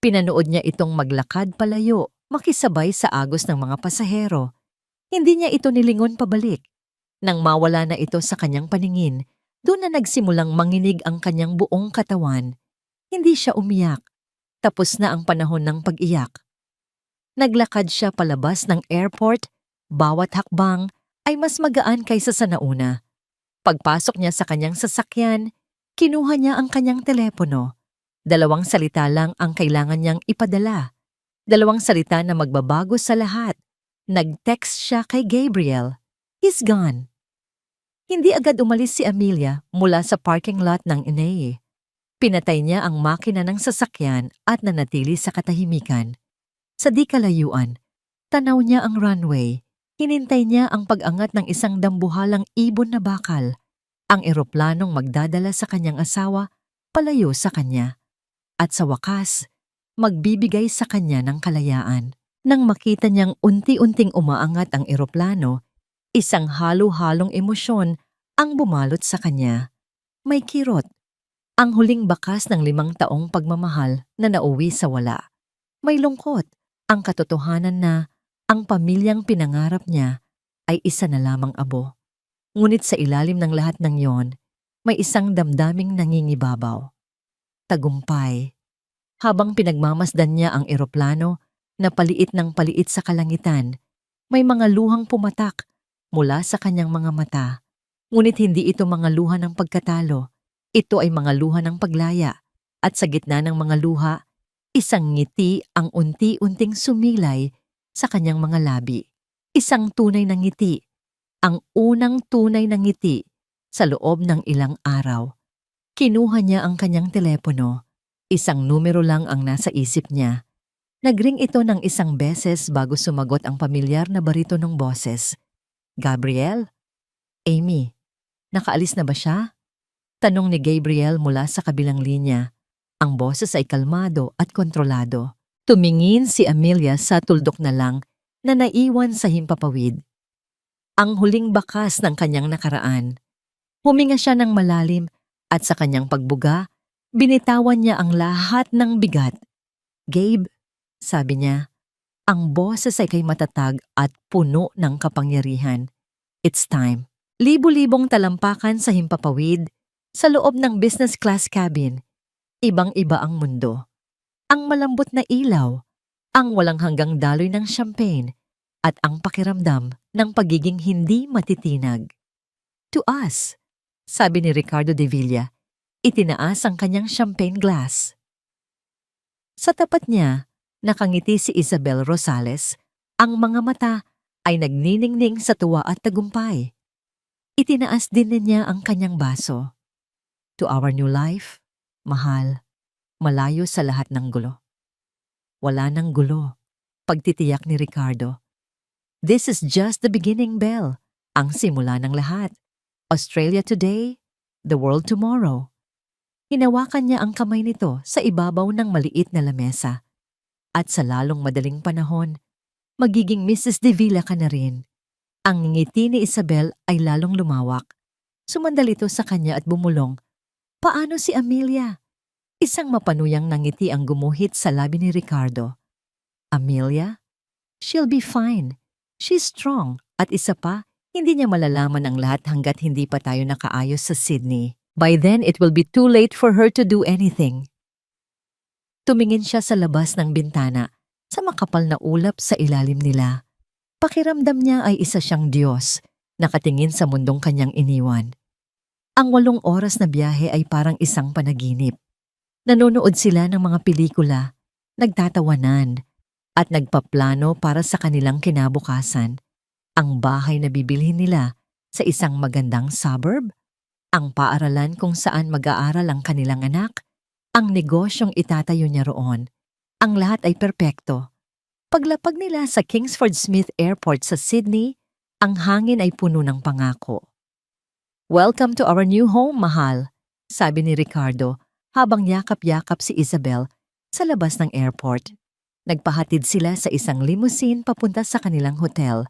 Pinanood niya itong maglakad palayo makisabay sa agos ng mga pasahero. Hindi niya ito nilingon pabalik. Nang mawala na ito sa kanyang paningin, doon na nagsimulang manginig ang kanyang buong katawan. Hindi siya umiyak. Tapos na ang panahon ng pag-iyak. Naglakad siya palabas ng airport. Bawat hakbang ay mas magaan kaysa sa nauna. Pagpasok niya sa kanyang sasakyan, kinuha niya ang kanyang telepono. 2 salita lang ang kailangan niyang ipadala. 2 salita na magbabago sa lahat. Nag-text siya kay Gabriel. He's gone. Hindi agad umalis si Amelia mula sa parking lot ng Inee. Pinatay niya ang makina ng sasakyan at nanatili sa katahimikan. Sa di kalayuan, tanaw niya ang runway. Hinintay niya ang pag-angat ng isang dambuhalang ibon na bakal. Ang eroplanong magdadala sa kanyang asawa palayo sa kanya. At sa wakas, magbibigay sa kanya ng kalayaan. Nang makita niyang unti-unting umaangat ang eroplano, isang halo-halong emosyon ang bumalot sa kanya. May kirot. Ang huling bakas ng 5 taong pagmamahal na nauwi sa wala. May lungkot. Ang katotohanan na ang pamilyang pinangarap niya ay isa na lamang abo. Ngunit sa ilalim ng lahat ng yon, may isang damdaming nangingibabaw. Tagumpay. Habang pinagmamasdan niya ang eroplano na paliit ng paliit sa kalangitan, may mga luhang pumatak mula sa kanyang mga mata. Ngunit hindi ito mga luha ng pagkatalo. Ito ay mga luha ng paglaya. At sa gitna ng mga luha, isang ngiti ang unti-unting sumilay sa kanyang mga labi. Isang tunay na ngiti. Ang unang tunay na ngiti sa loob ng ilang araw. Kinuha niya ang kanyang telepono. Isang numero lang ang nasa isip niya. Nagring ito ng 1 beses bago sumagot ang pamilyar na baritonong boses. Gabriel? Amy, nakaalis na ba siya? Tanong ni Gabriel mula sa kabilang linya. Ang boses ay kalmado at kontrolado. Tumingin si Amelia sa tuldok na lang na naiwan sa himpapawid. Ang huling bakas ng kanyang nakaraan. Huminga siya ng malalim at sa kanyang pagbuga, binitawan niya ang lahat ng bigat. Gabe, sabi niya, ang boses ay kay matatag at puno ng kapangyarihan. It's time. Libu-libong talampakan sa himpapawid, sa loob ng business class cabin. Ibang-iba ang mundo. Ang malambot na ilaw, ang walang hanggang daloy ng champagne, at ang pakiramdam ng pagiging hindi matitinag. To us, sabi ni Ricardo de Villa, itinaas ang kanyang champagne glass. Sa tapat niya, nakangiti si Isabel Rosales, ang mga mata ay nagniningning sa tuwa at tagumpay. Itinaas din niya ang kanyang baso. To our new life, mahal, malayo sa lahat ng gulo. Wala nang gulo, pagtitiyak ni Ricardo. This is just the beginning, Belle, ang simula ng lahat. Australia today, the world tomorrow. Hinawakan niya ang kamay nito sa ibabaw ng maliit na lamesa. At sa lalong madaling panahon, magiging Mrs. De Villa ka na rin. Ang ngiti ni Isabel ay lalong lumawak. Sumandal ito sa kanya at bumulong. Paano si Amelia? Isang mapanuyang nangiti ang gumuhit sa labi ni Ricardo. Amelia? She'll be fine. She's strong. At isa pa, hindi niya malalaman ang lahat hanggat hindi pa tayo nakaayos sa Sydney. By then, it will be too late for her to do anything. Tumingin siya sa labas ng bintana, sa makapal na ulap sa ilalim nila. Pakiramdam niya ay isa siyang Diyos, nakatingin sa mundong kanyang iniwan. Ang 8 oras na biyahe ay parang isang panaginip. Nanonood sila ng mga pelikula, nagtatawanan, at nagpaplano para sa kanilang kinabukasan. Ang bahay na bibilhin nila sa isang magandang suburb, ang paaralan kung saan mag-aaral ang kanilang anak, ang negosyong itatayo niya roon. Ang lahat ay perpekto. Paglapag nila sa Kingsford Smith Airport sa Sydney, ang hangin ay puno ng pangako. Welcome to our new home, mahal, sabi ni Ricardo habang yakap-yakap si Isabel sa labas ng airport. Nagpahatid sila sa isang limousine papunta sa kanilang hotel,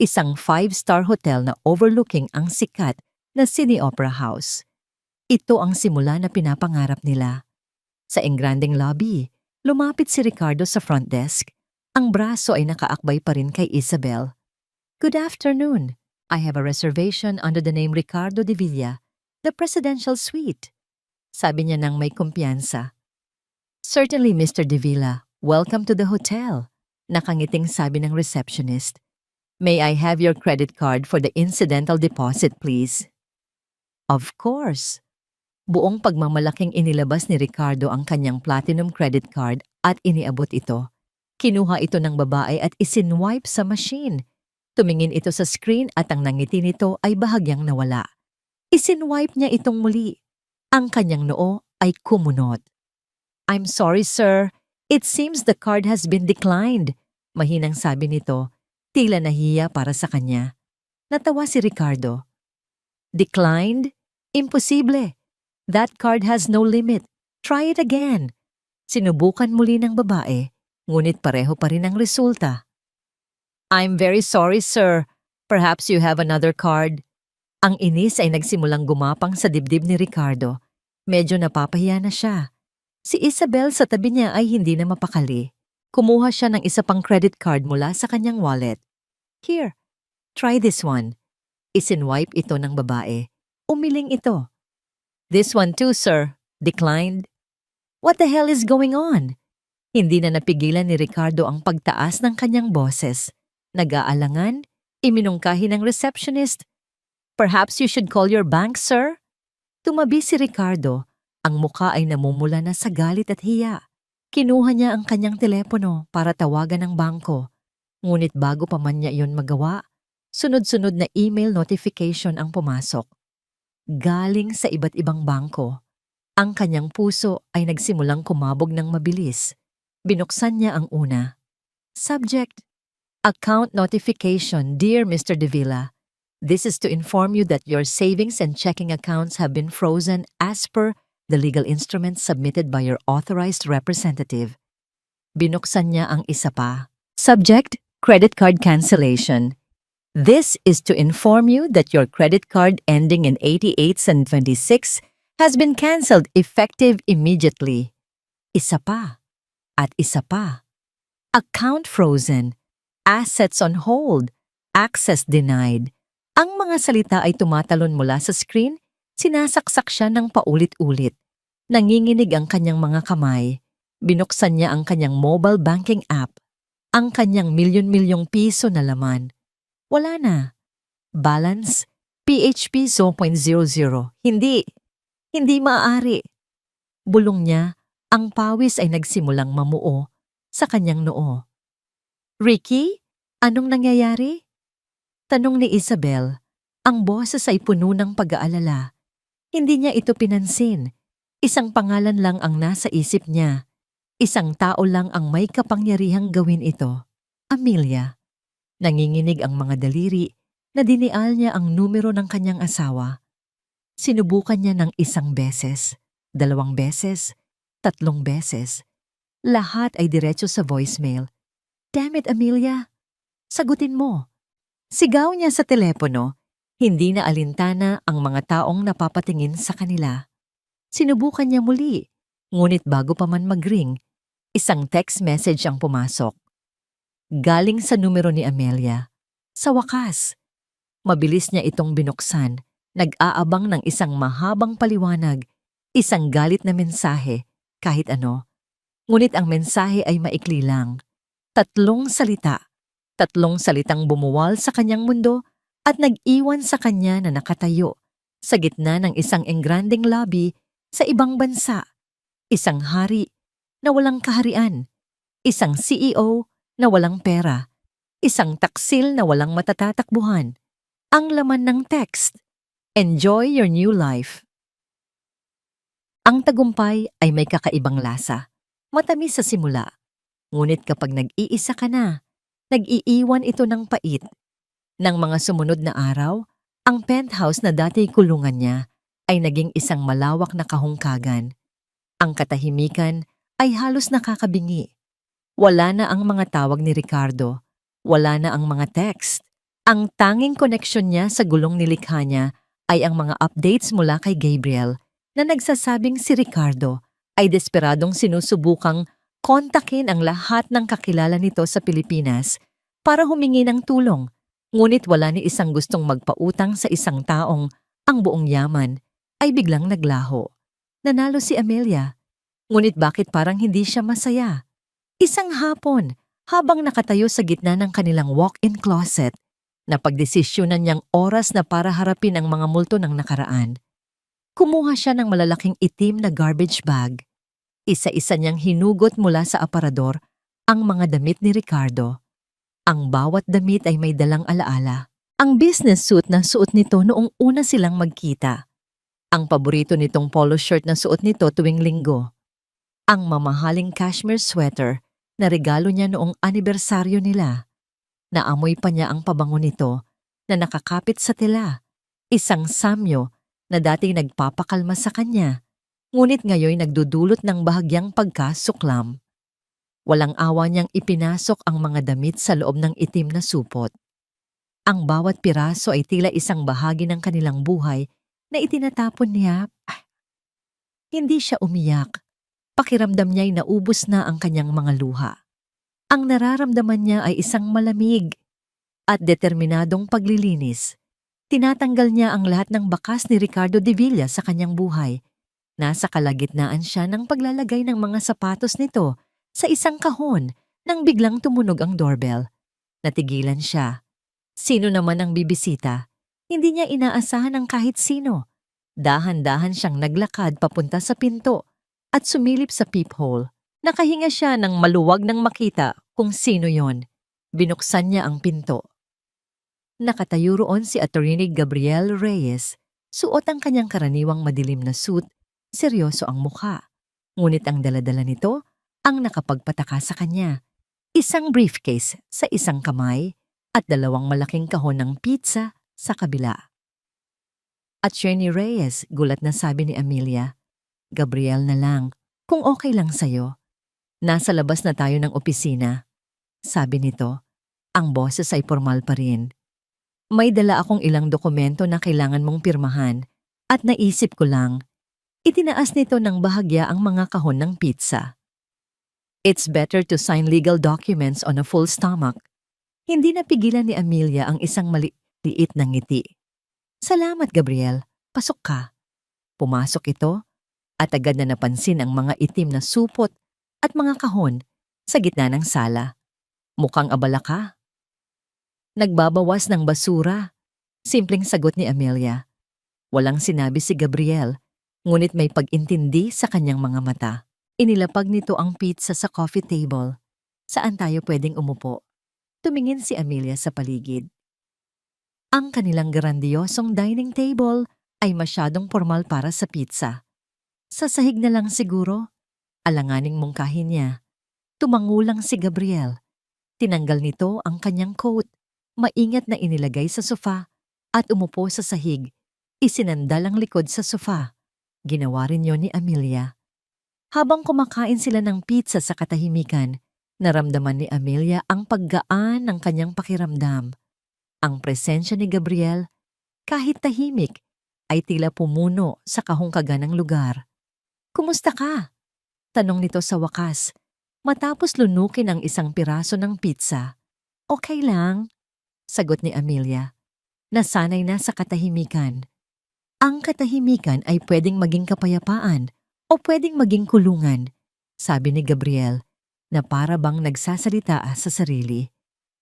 isang 5-star hotel na overlooking ang sikat na Sydney Opera House. Ito ang simula na pinapangarap nila. Sa engrandeng lobby, lumapit si Ricardo sa front desk. Ang braso ay nakaakbay pa rin kay Isabel. Good afternoon. I have a reservation under the name Ricardo de Villa, the presidential suite. Sabi niya nang may kumpiyansa. Certainly, Mr. de Villa. Welcome to the hotel. Nakangiting sabi ng receptionist. May I have your credit card for the incidental deposit, please? Of course. Buong pagmamalaking inilabas ni Ricardo ang kanyang platinum credit card at iniabot ito. Kinuha ito ng babae at isinwipe sa machine. Tumingin ito sa screen at ang nangiti nito ay bahagyang nawala. Isinwipe niya itong muli. Ang kanyang noo ay kumunot. I'm sorry, sir. It seems the card has been declined. Mahinang sabi nito, tila nahiya para sa kanya. Natawa si Ricardo. Declined? Imposible. That card has no limit. Try it again. Sinubukan muli ng babae, ngunit pareho pa rin ang resulta. I'm very sorry, sir. Perhaps you have another card. Ang inis ay nagsimulang gumapang sa dibdib ni Ricardo. Medyo napapahiya na siya. Si Isabel sa tabi niya ay hindi na mapakali. Kumuha siya ng isa pang credit card mula sa kanyang wallet. Here, try this one. Isinwipe ito ng babae. Umiling ito. This one too, sir. Declined. What the hell is going on? Hindi na napigilan ni Ricardo ang pagtaas ng kanyang boses. Nag-aalangan, iminungkahi ng receptionist. Perhaps you should call your bank, sir? Tumabi si Ricardo. Ang muka ay namumula na sa galit at hiya. Kinuha niya ang kanyang telepono para tawagan ang bangko. Ngunit bago pa man niya iyon magawa, sunod-sunod na email notification ang pumasok. Galing sa iba't ibang bangko. Ang kanyang puso ay nagsimulang kumabog ng mabilis. Binuksan niya ang una. Subject: Account notification, dear Mr. De Villa. This is to inform you that your savings and checking accounts have been frozen as per the legal instruments submitted by your authorized representative. Binuksan niya ang isa pa. Subject: Credit card cancellation. This is to inform you that your credit card ending in 88 and 26 has been canceled effective immediately. Isa pa. At isa pa. Account frozen. Assets on hold. Access denied. Ang mga salita ay tumatalon mula sa screen. Sinasaksak siya ng paulit-ulit. Nanginginig ang kanyang mga kamay. Binuksan niya ang kanyang mobile banking app. Ang kanyang milyon-milyong piso na laman. Wala na. Balance, PHP 0.00. Hindi. Hindi maaari. Bulong niya, ang pawis ay nagsimulang mamuo sa kanyang noo. Ricky, anong nangyayari? Tanong ni Isabel. Ang boses ay puno ng pag-aalala. Hindi niya ito pinansin. Isang pangalan lang ang nasa isip niya. Isang tao lang ang may kapangyarihang gawin ito. Amelia. Nanginginig ang mga daliri na dinial niya ang numero ng kanyang asawa. Sinubukan niya ng isang beses, 2 beses, 3 beses. Lahat ay diretso sa voicemail. Damn it, Amelia. Sagutin mo. Sigaw niya sa telepono. Hindi na alintana ang mga taong napapatingin sa kanila. Sinubukan niya muli, ngunit bago pa man mag-ring, isang text message ang pumasok. Galing sa numero ni Amelia. Sa wakas, mabilis niya itong binuksan, nag-aabang ng isang mahabang paliwanag, isang galit na mensahe, kahit ano. Ngunit ang mensahe ay maikli lang. 3 salita. 3 salitang bumuwal sa kanyang mundo at nag-iwan sa kanya na nakatayo sa gitna ng isang engranding lobby sa ibang bansa. Isang hari na walang kaharian. Isang CEO na walang pera. Isang taksil na walang matatatakbuhan. Ang laman ng text: Enjoy your new life. Ang tagumpay ay may kakaibang lasa. Matamis sa simula. Ngunit kapag nag-iisa ka na, nag-iiwan ito ng pait. Nang mga sumunod na araw, ang penthouse na dati kulungan niya ay naging isang malawak na kahungkagan. Ang katahimikan ay halos nakakabingi. Wala na ang mga tawag ni Ricardo. Wala na ang mga text. Ang tanging koneksyon niya sa gulong nilikha niya ay ang mga updates mula kay Gabriel na nagsasabing si Ricardo ay desperadong sinusubukang Kontakin ang lahat ng kakilala nito sa Pilipinas para humingi ng tulong. Ngunit wala ni isang gustong magpautang sa isang taong ang buong yaman ay biglang naglaho. Nanalo si Amelia. Ngunit bakit parang hindi siya masaya? Isang hapon, habang nakatayo sa gitna ng kanilang walk-in closet, napagdesisyonan niyang oras na para harapin ang mga multo ng nakaraan. Kumuha siya ng malalaking itim na garbage bag. Isa-isa niyang hinugot mula sa aparador ang mga damit ni Ricardo. Ang bawat damit ay may dalang alaala. Ang business suit na suot nito noong una silang magkita. Ang paborito nitong polo shirt na suot nito tuwing linggo. Ang mamahaling cashmere sweater na regalo niya noong anibersaryo nila. Naamoy pa niya ang pabango nito na nakakapit sa tela. Isang samyo na dating nagpapakalma sa kanya, ngunit ngayon nagdudulot ng bahagyang pagkasuklam. Walang awa niyang ipinasok ang mga damit sa loob ng itim na supot. Ang bawat piraso ay tila isang bahagi ng kanilang buhay na itinatapon niya. Hindi siya umiyak. Pakiramdam niya'y naubos na ang kanyang mga luha. Ang nararamdaman niya ay isang malamig at determinadong paglilinis. Tinatanggal niya ang lahat ng bakas ni Ricardo de Villa sa kanyang buhay. Nasa kalagitnaan siya ng paglalagay ng mga sapatos nito sa isang kahon nang biglang tumunog ang doorbell. Natigilan siya. Sino naman ang bibisita? Hindi niya inaasahan ang kahit sino. Dahan-dahan siyang naglakad papunta sa pinto at sumilip sa peephole. Nakahinga siya nang maluwag nang makita kung sino yon. Binuksan niya ang pinto. Nakatayo roon si Attorney Gabriel Reyes. Suot ang kanyang karaniwang madilim na suit, seryoso ang mukha. Ngunit ang daladala nito ang nakapagpataka sa kanya. Isang briefcase sa isang kamay at dalawang malaking kahon ng pizza sa kabila. Attorney Reyes, gulat na sabi ni Amelia. Gabriel na lang, kung okay lang sa'yo. Nasa labas na tayo ng opisina. Sabi nito, ang boses ay formal pa rin. May dala akong ilang dokumento na kailangan mong pirmahan at naisip ko lang, itinaas nito ng bahagya ang mga kahon ng pizza. It's better to sign legal documents on a full stomach. Hindi napigilan ni Amelia ang isang maliit na ngiti. Salamat, Gabriel. Pasok ka. Pumasok ito at agad na napansin ang mga itim na supot at mga kahon sa gitna ng sala. Mukhang abala ka. Nagbabawas ng basura. Simpleng sagot ni Amelia. Walang sinabi si Gabriel, ngunit may pag-intindi sa kanyang mga mata. Inilapag nito ang pizza sa coffee table. Saan tayo pwedeng umupo? Tumingin si Amelia sa paligid. Ang kanilang grandiosong dining table ay masyadong formal para sa pizza. Sa sahig na lang siguro, alanganing mungkahin niya. Tumangulang si Gabriel. Tinanggal nito ang kanyang coat, maingat na inilagay sa sofa at umupo sa sahig. Isinandal ang likod sa sofa. Ginawa rin yun ni Amelia. Habang kumakain sila ng pizza sa katahimikan, naramdaman ni Amelia ang paggaan ng kanyang pakiramdam. Ang presensya ni Gabriel, kahit tahimik, ay tila pumuno sa kahungkagan ng lugar. Kumusta ka? Tanong nito sa wakas, matapos lunukin ang isang piraso ng pizza. Okay lang, sagot ni Amelia. Nasanay na sa katahimikan. Ang katahimikan ay pwedeng maging kapayapaan o pwedeng maging kulungan, sabi ni Gabriel, na para bang nagsasalita sa sarili.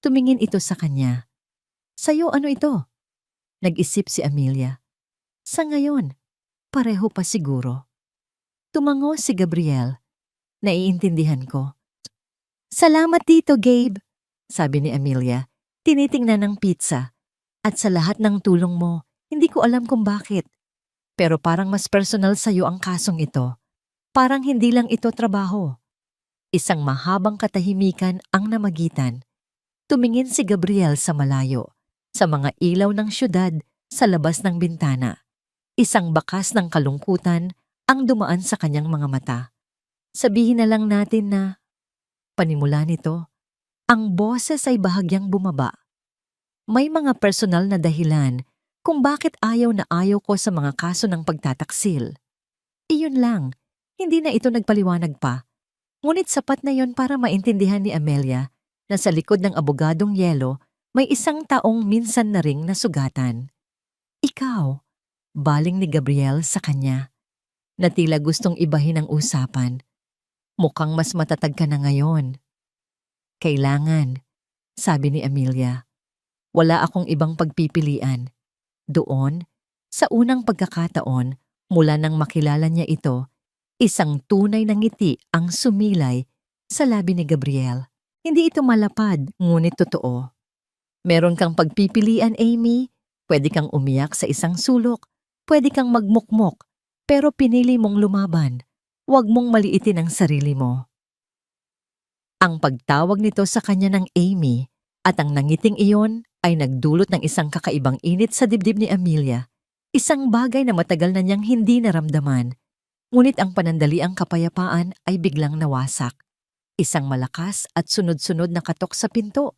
Tumingin ito sa kanya. Sa'yo ano ito? Nag-isip si Amelia. Sa ngayon, pareho pa siguro. Tumango si Gabriel. Naiintindihan ko. Salamat dito, Gabe, sabi ni Amelia. Tinitingnan ng pizza. At sa lahat ng tulong mo, hindi ko alam kung bakit. Pero parang mas personal sa'yo ang kasong ito. Parang hindi lang ito trabaho. Isang mahabang katahimikan ang namagitan. Tumingin si Gabriel sa malayo, sa mga ilaw ng syudad sa labas ng bintana. Isang bakas ng kalungkutan ang dumaan sa kanyang mga mata. Sabihin na lang natin na, panimula nito, ang boses ay bahagyang bumaba. May mga personal na dahilan kung bakit ayaw na ayaw ko sa mga kaso ng pagtataksil. Iyon lang, hindi na ito nagpaliwanag pa. Ngunit sapat na yon para maintindihan ni Amelia na sa likod ng abogadong yelo may isang taong minsan na ring nasugatan. Ikaw, baling ni Gabriel sa kanya, na tila gustong ibahin ang usapan. Mukhang mas matatag ka na ngayon. Kailangan, sabi ni Amelia. Wala akong ibang pagpipilian. Doon, sa unang pagkakataon, mula nang makilala niya ito, isang tunay na ngiti ang sumilay sa labi ni Gabriel. Hindi ito malapad, ngunit totoo. Meron kang pagpipilian, Amy. Pwede kang umiyak sa isang sulok. Pwede kang magmukmok. Pero pinili mong lumaban. Huwag mong maliitin ang sarili mo. Ang pagtawag nito sa kanya ng Amy at ang nangiting iyon ay nagdulot ng isang kakaibang init sa dibdib ni Amelia. Isang bagay na matagal na niyang hindi naramdaman. Ngunit ang panandaliang kapayapaan ay biglang nawasak. Isang malakas at sunod-sunod na katok sa pinto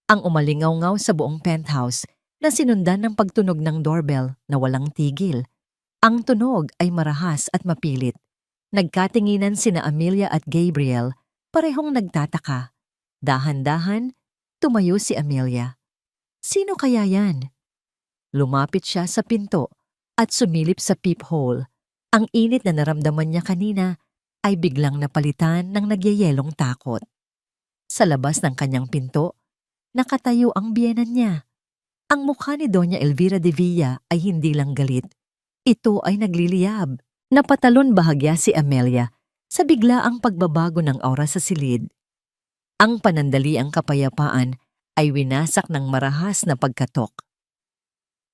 ang umalingaw-ngaw sa buong penthouse na sinundan ng pagtunog ng doorbell na walang tigil. Ang tunog ay marahas at mapilit. Nagkatinginan sina Amelia at Gabriel, parehong nagtataka. Dahan-dahan, tumayo si Amelia. Sino kaya yan? Lumapit siya sa pinto at sumilip sa peephole. Ang init na naramdaman niya kanina ay biglang napalitan ng nagyayelong takot. Sa labas ng kanyang pinto, nakatayo ang biyenan niya. Ang mukha ni Doña Elvira de Villa ay hindi lang galit. Ito ay nagliliyab. Napatalon bahagya si Amelia sa biglaang pagbabago ng aura sa silid. Ang panandaliang kapayapaan ay winasak ng marahas na pagkatok.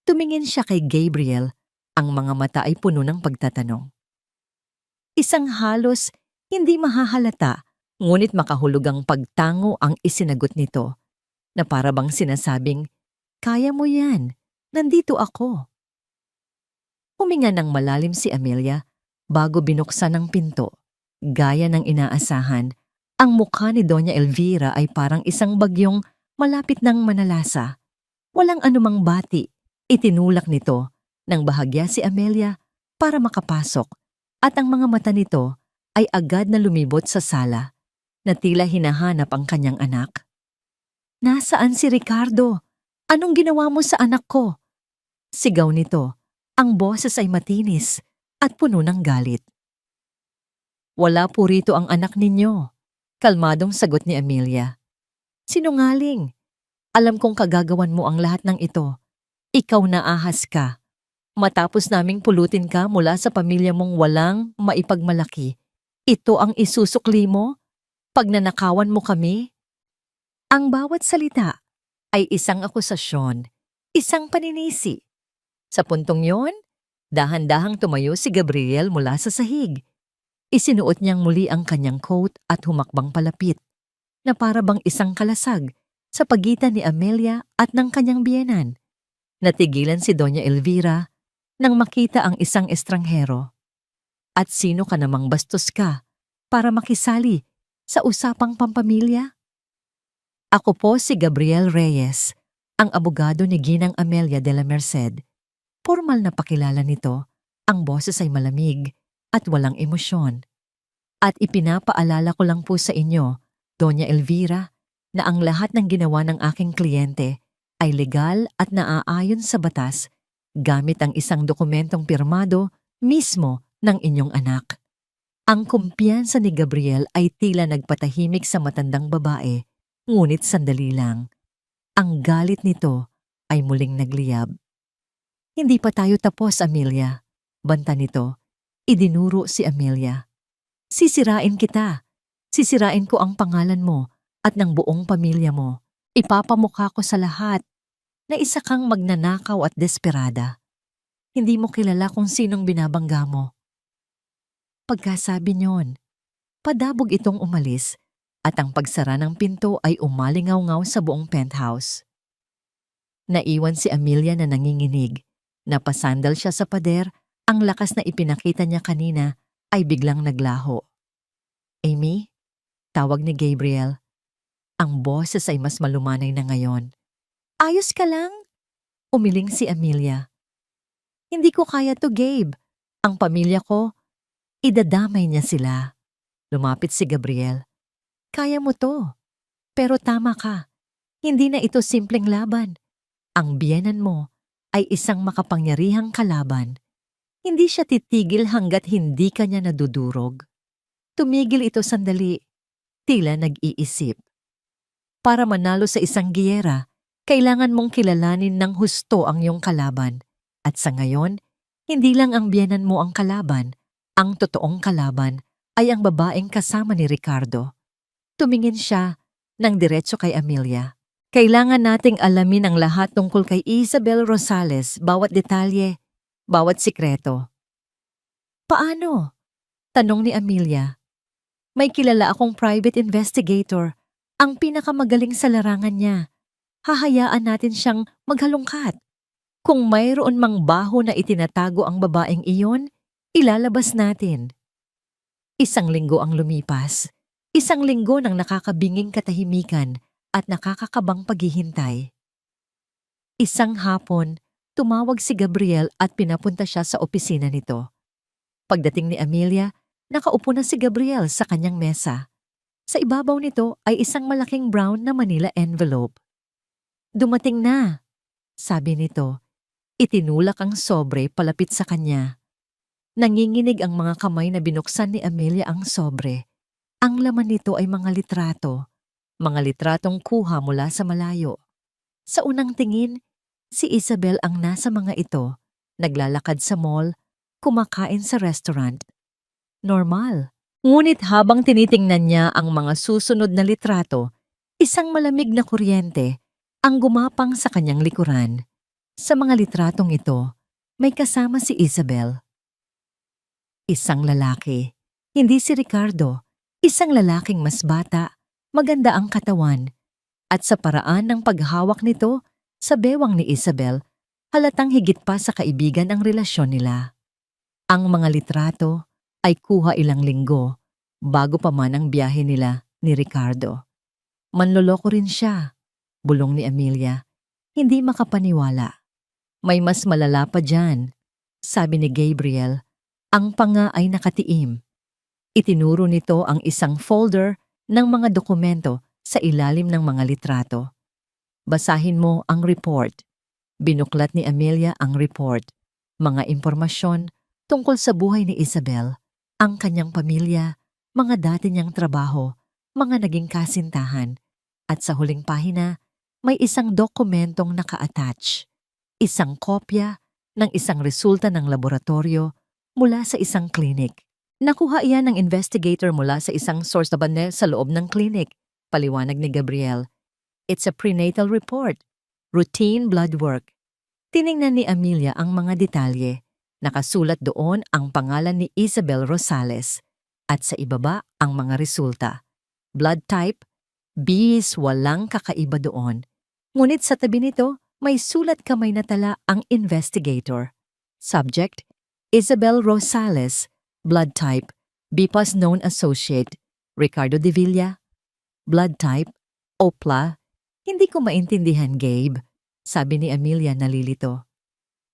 Tumingin siya kay Gabriel, ang mga mata ay puno ng pagtatanong. Isang halos hindi mahahalata, ngunit makahulugang pagtango ang isinagot nito, na para bang sinasabing, "Kaya mo yan, nandito ako." Huminga ng malalim si Amelia bago binuksan ang pinto. Gaya ng inaasahan, ang mukha ni Doña Elvira ay parang isang bagyong malapit ng manalasa. Walang anumang bati, itinulak nito nang bahagya si Amelia para makapasok at ang mga mata nito ay agad na lumibot sa sala na tila hinahanap ang kanyang anak. "Nasaan si Ricardo? Anong ginawa mo sa anak ko?" Sigaw nito. Ang boses ay matinis at puno ng galit. "Wala po rito ang anak ninyo," kalmadong sagot ni Amelia. "Sinungaling. Alam kong kagagawan mo ang lahat ng ito. Ikaw na ahas ka. Matapos naming pulutin ka mula sa pamilya mong walang maipagmalaki, ito ang isusukli mo? Pagnanakawan mo kami?" Ang bawat salita ay isang akusasyon, isang paninisi. Sa puntong yon, dahan-dahang tumayo si Gabriel mula sa sahig. Isinuot niyang muli ang kanyang coat at humakbang palapit, na para bang isang kalasag sa pagitan ni Amelia at ng kanyang biyenan. Natigilan si Doña Elvira nang makita ang isang estranghero. "At sino ka namang bastos ka para makisali sa usapang pampamilya?" "Ako po si Gabriel Reyes, ang abogado ni Ginang Amelia de la Merced." Formal na pakilala nito, ang boses ay malamig at walang emosyon. "At ipinapaalala ko lang po sa inyo, Doña Elvira, na ang lahat ng ginawa ng aking kliyente ay legal at naaayon sa batas gamit ang isang dokumentong pirmado mismo ng inyong anak." Ang kumpiyansa ni Gabriel ay tila nagpatahimik sa matandang babae, ngunit sandali lang. Ang galit nito ay muling nagliyab. "Hindi pa tayo tapos, Amelia," banta nito. Idinuro si Amelia. "Sisirain kita. Sisirain ko ang pangalan mo at ng buong pamilya mo. Ipapamukha ko sa lahat na isa kang magnanakaw at desperada. Hindi mo kilala kung sinong binabangga mo." Pagkasabi niyon, padabog itong umalis at ang pagsara ng pinto ay umalingaw-ngaw sa buong penthouse. Naiwan si Amelia na nanginginig. Napasandal siya sa pader, ang lakas na ipinakita niya kanina ay biglang naglaho. "Amy?" Tawag ni Gabriel. Ang boses ay mas malumanay na ngayon. "Ayos ka lang?" Umiling si Amelia. "Hindi ko kaya to, Gabe. Ang pamilya ko, idadamay niya sila." Lumapit si Gabriel. Kaya mo to. Pero tama ka. Hindi na ito simpleng laban. Ang biyenan mo ay isang makapangyarihang kalaban. Hindi siya titigil hanggat hindi ka niya nadudurog. Tumigil ito sandali. Tila nag-iisip. Para manalo sa isang giyera, kailangan mong kilalanin ng husto ang iyong kalaban. At sa ngayon, hindi lang ang biyenan mo ang kalaban. Ang totoong kalaban ay ang babaeng kasama ni Ricardo. Tumingin siya ng diretso kay Amelia. Kailangan nating alamin ang lahat tungkol kay Isabel Rosales, bawat detalye, bawat sikreto. Paano? Tanong ni Amelia. May kilala akong private investigator, ang pinakamagaling sa larangan niya. Hahayaan natin siyang maghalongkat. Kung mayroon mang baho na itinatago ang babaeng iyon, ilalabas natin. Isang linggo ang lumipas. Isang linggo ng nakakabinging katahimikan at nakakakabang paghihintay. Isang hapon, tumawag si Gabriel at pinapunta siya sa opisina nito. Pagdating ni Amelia, nakaupo na si Gabriel sa kanyang mesa. Sa ibabaw nito ay isang malaking brown na Manila envelope. Dumating na, sabi nito. Itinulak ang sobre palapit sa kanya. Nanginginig ang mga kamay na binuksan ni Amelia ang sobre. Ang laman nito ay mga litrato. Mga litratong kuha mula sa malayo. Sa unang tingin, si Isabel ang nasa mga ito. Naglalakad sa mall, kumakain sa restaurant. Normal. Ngunit habang tinitingnan niya ang mga susunod na litrato, isang malamig na kuryente ang gumapang sa kanyang likuran. Sa mga litratong ito, may kasama si Isabel. Isang lalaki. Hindi si Ricardo. Isang lalaking mas bata, maganda ang katawan. At sa paraan ng paghawak nito sa bewang ni Isabel, halatang higit pa sa kaibigan ang relasyon nila. Ang mga litrato ay kuha ilang linggo bago pa man ang biyahe nila ni Ricardo. Manloloko rin siya, bulong ni Amelia. Hindi makapaniwala. May mas malala pa dyan, sabi ni Gabriel. Ang panga ay nakatiim. Itinuro nito ang isang folder ng mga dokumento sa ilalim ng mga litrato. Basahin mo ang report. Binuklat ni Amelia ang report. Mga impormasyon tungkol sa buhay ni Isabel, ang kanyang pamilya, mga dati niyang trabaho, mga naging kasintahan. At sa huling pahina, may isang dokumentong naka-attach. Isang kopya ng isang resulta ng laboratorio mula sa isang clinic. Nakuha iyan ng investigator mula sa isang source na banda sa loob ng clinic, paliwanag ni Gabriel. It's a prenatal report. Routine blood work. Tiningnan ni Amelia ang mga detalye. Nakasulat doon ang pangalan ni Isabel Rosales at sa ibaba ang mga resulta. Blood type, B is walang kakaiba doon. Ngunit sa tabi nito, may sulat kamay na tala ang investigator. Subject, Isabel Rosales. Blood type, B+ known associate, Ricardo de Villa. Blood type, Opla. Hindi ko maintindihan, Gabe, sabi ni Amelia nalilito.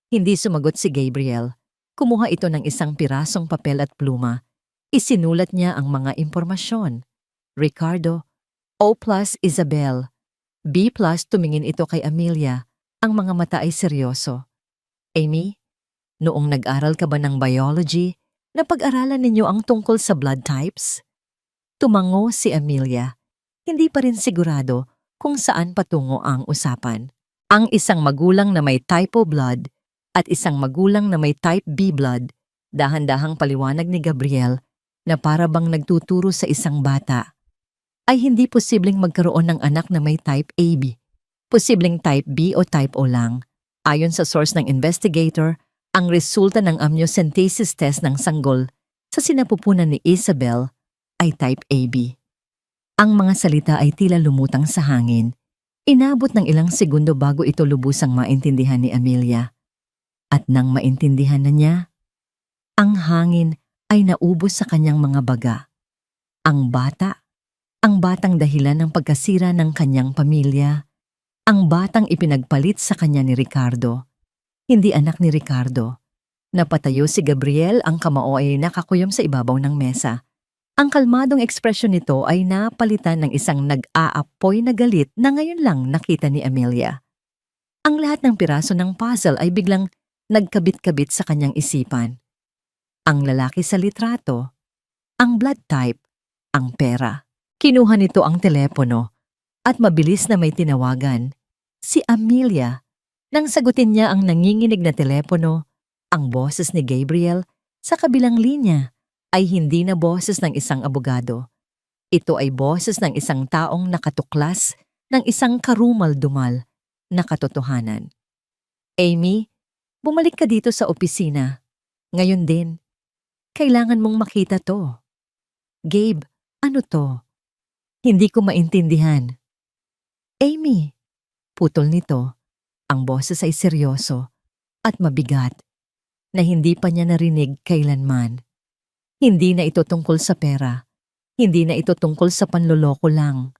Hindi sumagot si Gabriel. Kumuha ito ng isang pirasong papel at pluma. Isinulat niya ang mga impormasyon. Ricardo, O+ Isabel. B+ tumingin ito kay Amelia. Ang mga mata ay seryoso. Amy, noong nag-aral ka ba ng biology, napag-aralan ninyo ang tungkol sa blood types? Tumango si Amelia. Hindi pa rin sigurado kung saan patungo ang usapan. Ang isang magulang na may type O blood at isang magulang na may type B blood, dahan-dahang paliwanag ni Gabriel na para bang nagtuturo sa isang bata, ay hindi posibleng magkaroon ng anak na may type AB. Posibleng type B o type O lang. Ayon sa source ng investigator, ang resulta ng amniocentesis test ng sanggol sa sinapupunan ni Isabel ay type AB. Ang mga salita ay tila lumutang sa hangin. Inabot ng ilang segundo bago ito lubusang maintindihan ni Amelia. At nang maintindihan na niya, ang hangin ay naubos sa kanyang mga baga. Ang batang dahilan ng pagkasira ng kanyang pamilya, ang batang ipinagpalit sa kanya ni Ricardo, hindi anak ni Ricardo. Napatayo si Gabriel, ang kamao ay nakakuyom sa ibabaw ng mesa. Ang kalmadong ekspresyon nito ay napalitan ng isang nag-aapoy na galit na ngayon lang nakita ni Amelia. Ang lahat ng piraso ng puzzle ay biglang nagkabit-kabit sa kanyang isipan. Ang lalaki sa litrato, ang blood type, ang pera. Kinuha nito ang telepono at mabilis na may tinawagan. Si Amelia. Nang sagutin niya ang nanginginig na telepono, ang boses ni Gabriel sa kabilang linya ay hindi na boses ng isang abogado. Ito ay boses ng isang taong nakatuklas ng isang karumal-dumal na katotohanan. Amy, bumalik ka dito sa opisina. Ngayon din. Kailangan mong makita to. Gabe, ano to? Hindi ko maintindihan. Amy, putol nito. Ang boses ay seryoso at mabigat na hindi pa niya narinig kailanman. Hindi na ito tungkol sa pera. Hindi na ito tungkol sa panloloko lang.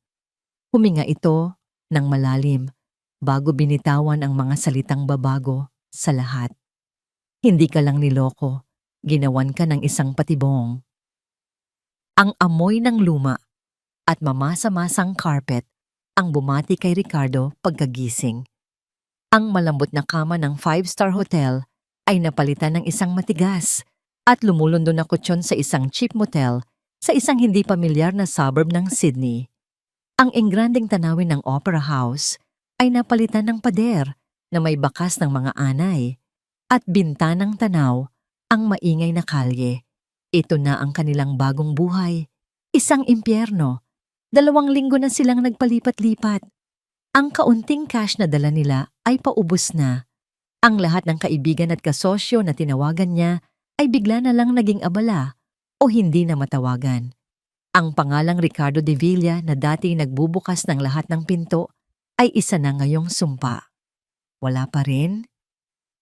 Huminga ito ng malalim bago binitawan ang mga salitang babago sa lahat. Hindi ka lang niloko. Ginawan ka ng isang patibong. Ang amoy ng luma at mamasa-masang carpet ang bumati kay Ricardo pagkagising. Ang malambot na kama ng 5-star hotel ay napalitan ng isang matigas at lumulundo na kutsyon sa isang cheap motel sa isang hindi pamilyar na suburb ng Sydney. Ang engrandeng tanawin ng Opera House ay napalitan ng pader na may bakas ng mga anay at bintanang tanaw ang maingay na kalye. Ito na ang kanilang bagong buhay. Isang impyerno. 2 linggo na silang nagpalipat-lipat. Ang kaunting cash na dala nila ay paubos na. Ang lahat ng kaibigan at kasosyo na tinawagan niya ay bigla na lang naging abala o hindi na matawagan. Ang pangalang Ricardo de Villa na dati nagbubukas ng lahat ng pinto ay isa na ngayong sumpa. Wala pa rin?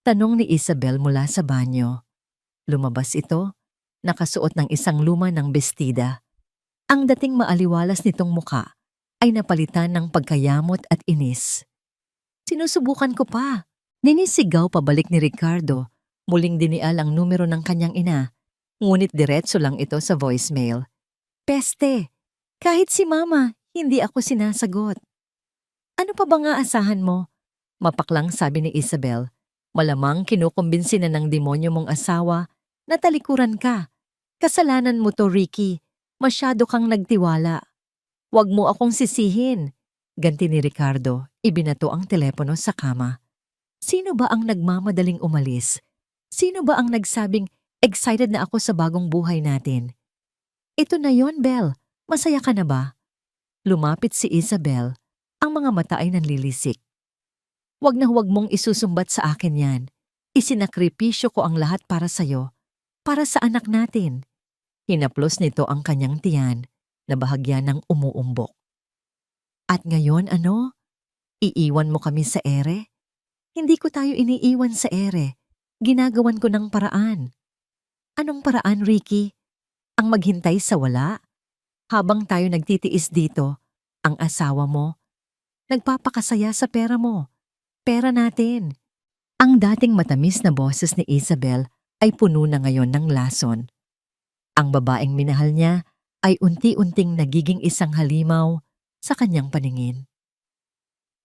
Tanong ni Isabel mula sa banyo. Lumabas ito, nakasuot ng isang luma ng bestida. Ang dating maaliwalas nitong muka ay napalitan ng pagkayamot at inis. Sinusubukan ko pa. Ninisigaw pabalik ni Ricardo. Muling dinial ang numero ng kanyang ina. Ngunit diretso lang ito sa voicemail. Peste! Kahit si Mama, hindi ako sinasagot. Ano pa ba nga asahan mo? Mapaklang sabi ni Isabel. Malamang kinukumbinsi na ng demonyo mong asawa na talikuran ka. Kasalanan mo to, Ricky. Masyado kang nagtiwala. Huwag mo akong sisihin. Ganti ni Ricardo, ibinato ang telepono sa kama. Sino ba ang nagmamadaling umalis? Sino ba ang nagsabing excited na ako sa bagong buhay natin? Ito na yon, Belle. Masaya ka na ba? Lumapit si Isabel. Ang mga mata ay nanlilisik. Huwag na huwag mong isusumbat sa akin yan. Isinakripisyo ko ang lahat para sa'yo. Para sa anak natin. Hinaplos nito ang kanyang tiyan na bahagya ng umuumbok. At ngayon ano? Iiwan mo kami sa ere? Hindi ko tayo iniiwan sa ere. Ginagawan ko ng paraan. Anong paraan, Ricky? Ang maghintay sa wala? Habang tayo nagtitiis dito, ang asawa mo, nagpapakasaya sa pera mo. Pera natin. Ang dating matamis na boses ni Isabel ay puno na ngayon ng lason. Ang babaeng minahal niya ay unti-unting nagiging isang halimaw sa kanyang paningin.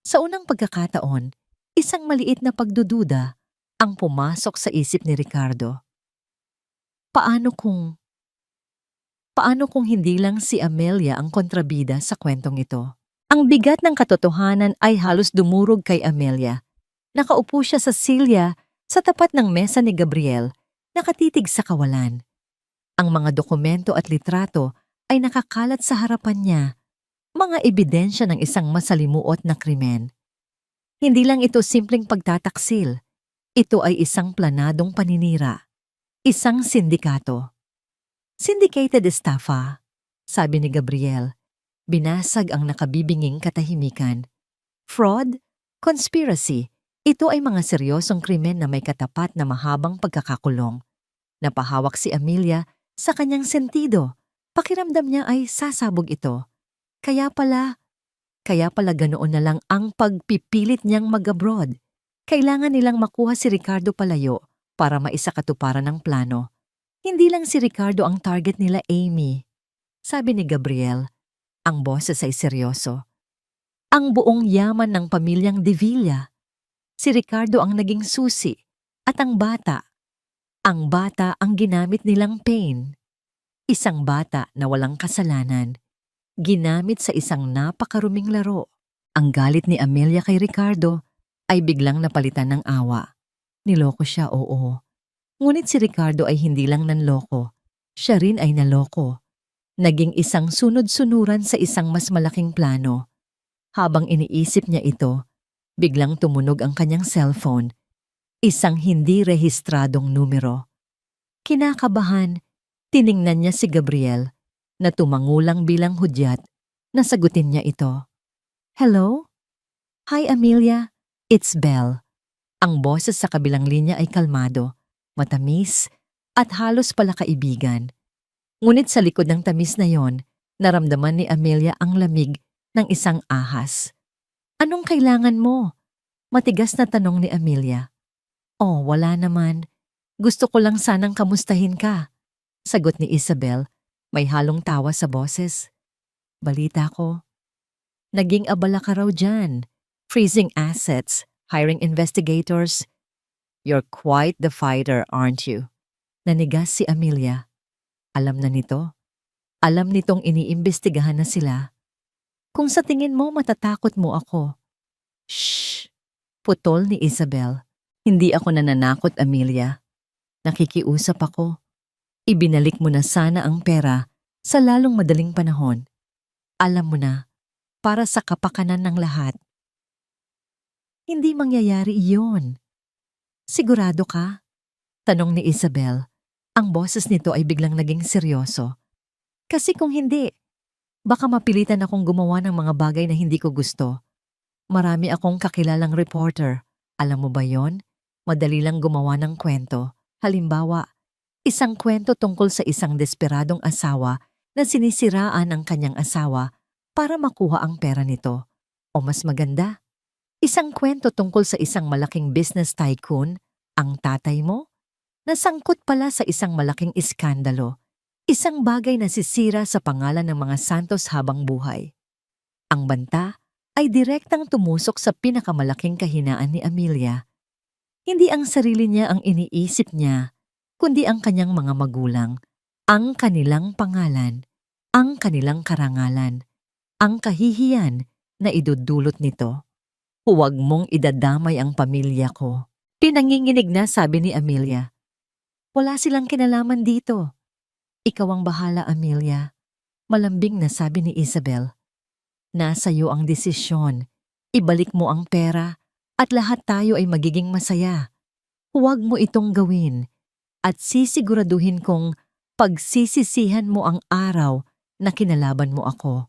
Sa unang pagkakataon, isang maliit na pagdududa ang pumasok sa isip ni Ricardo. Paano kung hindi lang si Amelia ang kontrabida sa kwentong ito? Ang bigat ng katotohanan ay halos dumurog kay Amelia. Nakaupo siya sa silya sa tapat ng mesa ni Gabriel, nakatitig sa kawalan. Ang mga dokumento at litrato ay nakakalat sa harapan niya, mga ebidensya ng isang masalimuot na krimen. Hindi lang ito simpleng pagtataksil. Ito ay isang planadong paninira. Isang sindikato. Syndicated estafa, sabi ni Gabriel. Binasag ang nakabibinging katahimikan. Fraud, conspiracy, ito ay mga seryosong krimen na may katapat na mahabang pagkakakulong. Napahawak si Amelia sa kanyang sentido. Pakiramdam niya ay sasabog ito. Kaya pala ganoon na lang ang pagpipilit niyang mag-abroad. Kailangan nilang makuha si Ricardo palayo para maisakatuparan ng plano. Hindi lang si Ricardo ang target nila, Amy. Sabi ni Gabriel, ang boses ay seryoso. Ang buong yaman ng pamilyang De Villa. Si Ricardo ang naging susi at ang bata ang ginamit nilang pain. Isang bata na walang kasalanan, ginamit sa isang napakaruming laro. Ang galit ni Amelia kay Ricardo ay biglang napalitan ng awa. Niloko siya, oo. Ngunit si Ricardo ay hindi lang nanloko, siya rin ay naloko. Naging isang sunod-sunuran sa isang mas malaking plano. Habang iniisip niya ito, biglang tumunog ang kanyang cellphone. Isang hindi rehistradong numero. Kinakabahan, tiningnan niya si Gabriel na tumangulang bilang hudyat na sagutin niya ito. Hello? Hi Amelia, it's Belle. Ang boses sa kabilang linya ay kalmado, matamis, at halos pala kaibigan. Ngunit sa likod ng tamis na yon, naramdaman ni Amelia ang lamig ng isang ahas. Anong kailangan mo? Matigas na tanong ni Amelia. Oh, wala naman. Gusto ko lang sanang kamustahin ka. Sagot ni Isabel, may halong tawa sa boses. Balita ko. Naging abala ka raw dyan. Freezing assets, hiring investigators. You're quite the fighter, aren't you? Nanigas si Amelia. Alam na nito. Alam nitong iniimbestigahan na sila. Kung sa tingin mo matatakot mo ako. Shh! Putol ni Isabel. Hindi ako nananakot, Amelia. Nakikiusap ako. Ibinalik mo na sana ang pera sa lalong madaling panahon. Alam mo na, para sa kapakanan ng lahat. Hindi mangyayari iyon. Sigurado ka? Tanong ni Isabel. Ang boses nito ay biglang naging seryoso. Kasi kung hindi, baka mapilitan akong gumawa ng mga bagay na hindi ko gusto. Marami akong kakilalang reporter. Alam mo ba yon? Madali lang gumawa ng kwento. Halimbawa, isang kwento tungkol sa isang desperadong asawa na sinisiraan ang kanyang asawa para makuha ang pera nito. O mas maganda, isang kwento tungkol sa isang malaking business tycoon, ang tatay mo, na sangkot pala sa isang malaking iskandalo, isang bagay na sisira sa pangalan ng mga Santos habang buhay. Ang banta ay direktang tumusok sa pinakamalaking kahinaan ni Amelia. Hindi ang sarili niya ang iniisip niya, kundi ang kanyang mga magulang, ang kanilang pangalan, ang kanilang karangalan, ang kahihiyan na idudulot nito. Huwag mong idadamay ang pamilya ko. Pinanginginig na sabi ni Amelia. Wala silang kinalaman dito. Ikaw ang bahala, Amelia. Malambing na sabi ni Isabel. Nasa iyo ang desisyon. Ibalik mo ang pera at lahat tayo ay magiging masaya. Huwag mo itong gawin at sisiguraduhin kong pagsisisihan mo ang araw na kinalaban mo ako.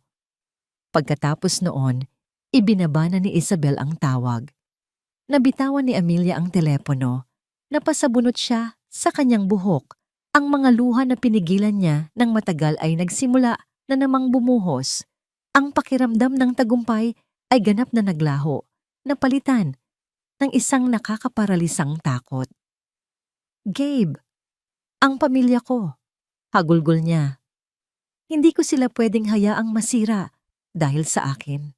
Pagkatapos noon, ibinaba na ni Isabel ang tawag. Nabitawan ni Amelia ang telepono. Napasabunot siya sa kanyang buhok. Ang mga luha na pinigilan niya ng matagal ay nagsimula na namang bumuhos. Ang pakiramdam ng tagumpay ay ganap na naglaho, napalitan ng isang nakakaparalisang takot. Gabe, ang pamilya ko, hagulgol niya. Hindi ko sila pwedeng hayaang masira dahil sa akin.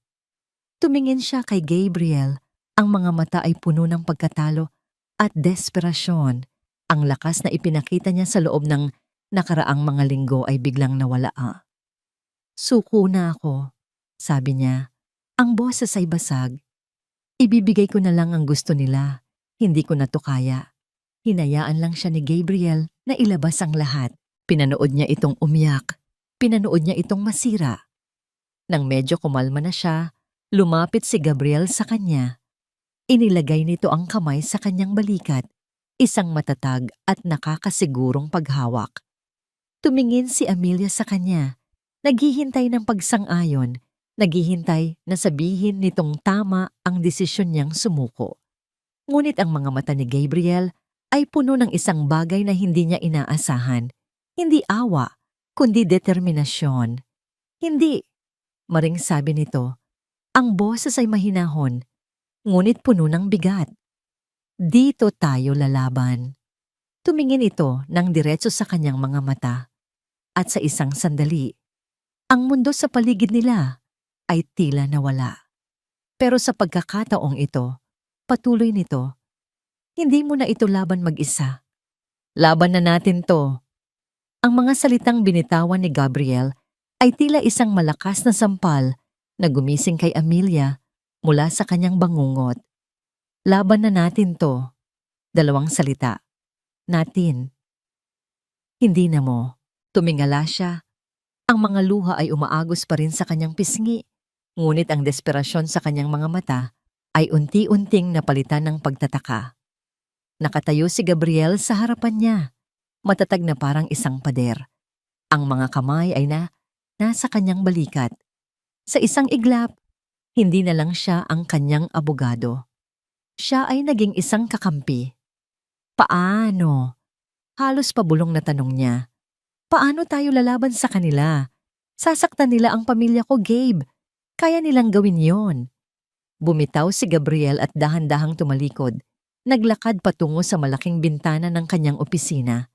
Tumingin siya kay Gabriel, ang mga mata ay puno ng pagkatalo at desperasyon. Ang lakas na ipinakita niya sa loob ng nakaraang mga linggo ay biglang nawala. Suko na ako, sabi niya. Ang boses ay basag. Ibibigay ko na lang ang gusto nila. Hindi ko na to kaya. Hinayaan lang siya ni Gabriel na ilabas ang lahat. Pinanood niya itong umiyak. Pinanood niya itong masira. Nang medyo kumalma na siya, lumapit si Gabriel sa kanya. Inilagay nito ang kamay sa kanyang balikat, isang matatag at nakakasigurong paghawak. Tumingin si Amelia sa kanya, naghihintay ng pagsang-ayon, naghihintay na sabihin nitong tama ang desisyon niyang sumuko. Ngunit ang mga mata ni Gabriel ay puno ng isang bagay na hindi niya inaasahan. Hindi awa, kundi determinasyon. Hindi, maring sabi nito, ang boses ay mahinahon, ngunit puno ng bigat. Dito tayo lalaban. Tumingin ito ng diretso sa kanyang mga mata. At sa isang sandali, Ang mundo sa paligid nila ay tila nawala. Pero sa pagkakataong ito, patuloy nito, hindi mo na ito laban mag-isa. Laban na natin to. Ang mga salitang binitawan ni Gabriel ay tila isang malakas na sampal na gumising kay Amelia mula sa kanyang bangungot. Laban na natin to. Dalawang salita. Natin. Hindi na mo. Tumingala siya. Ang mga luha ay umaagos pa rin sa kanyang pisngi, ngunit ang desperasyon sa kanyang mga mata ay unti-unting napalitan ng pagtataka. Nakatayo si Gabriel sa harapan niya, matatag na parang isang pader. Ang mga kamay ay nasa kanyang balikat. Sa isang iglap, hindi na lang siya ang kanyang abogado. Siya ay naging isang kakampi. Paano? Halos pabulong na tanong niya. Paano tayo lalaban sa kanila? Sasaktan nila ang pamilya ko, Gabe. Kaya nilang gawin yon. Bumitaw si Gabriel at dahan-dahang tumalikod. Naglakad patungo sa malaking bintana ng kanyang opisina.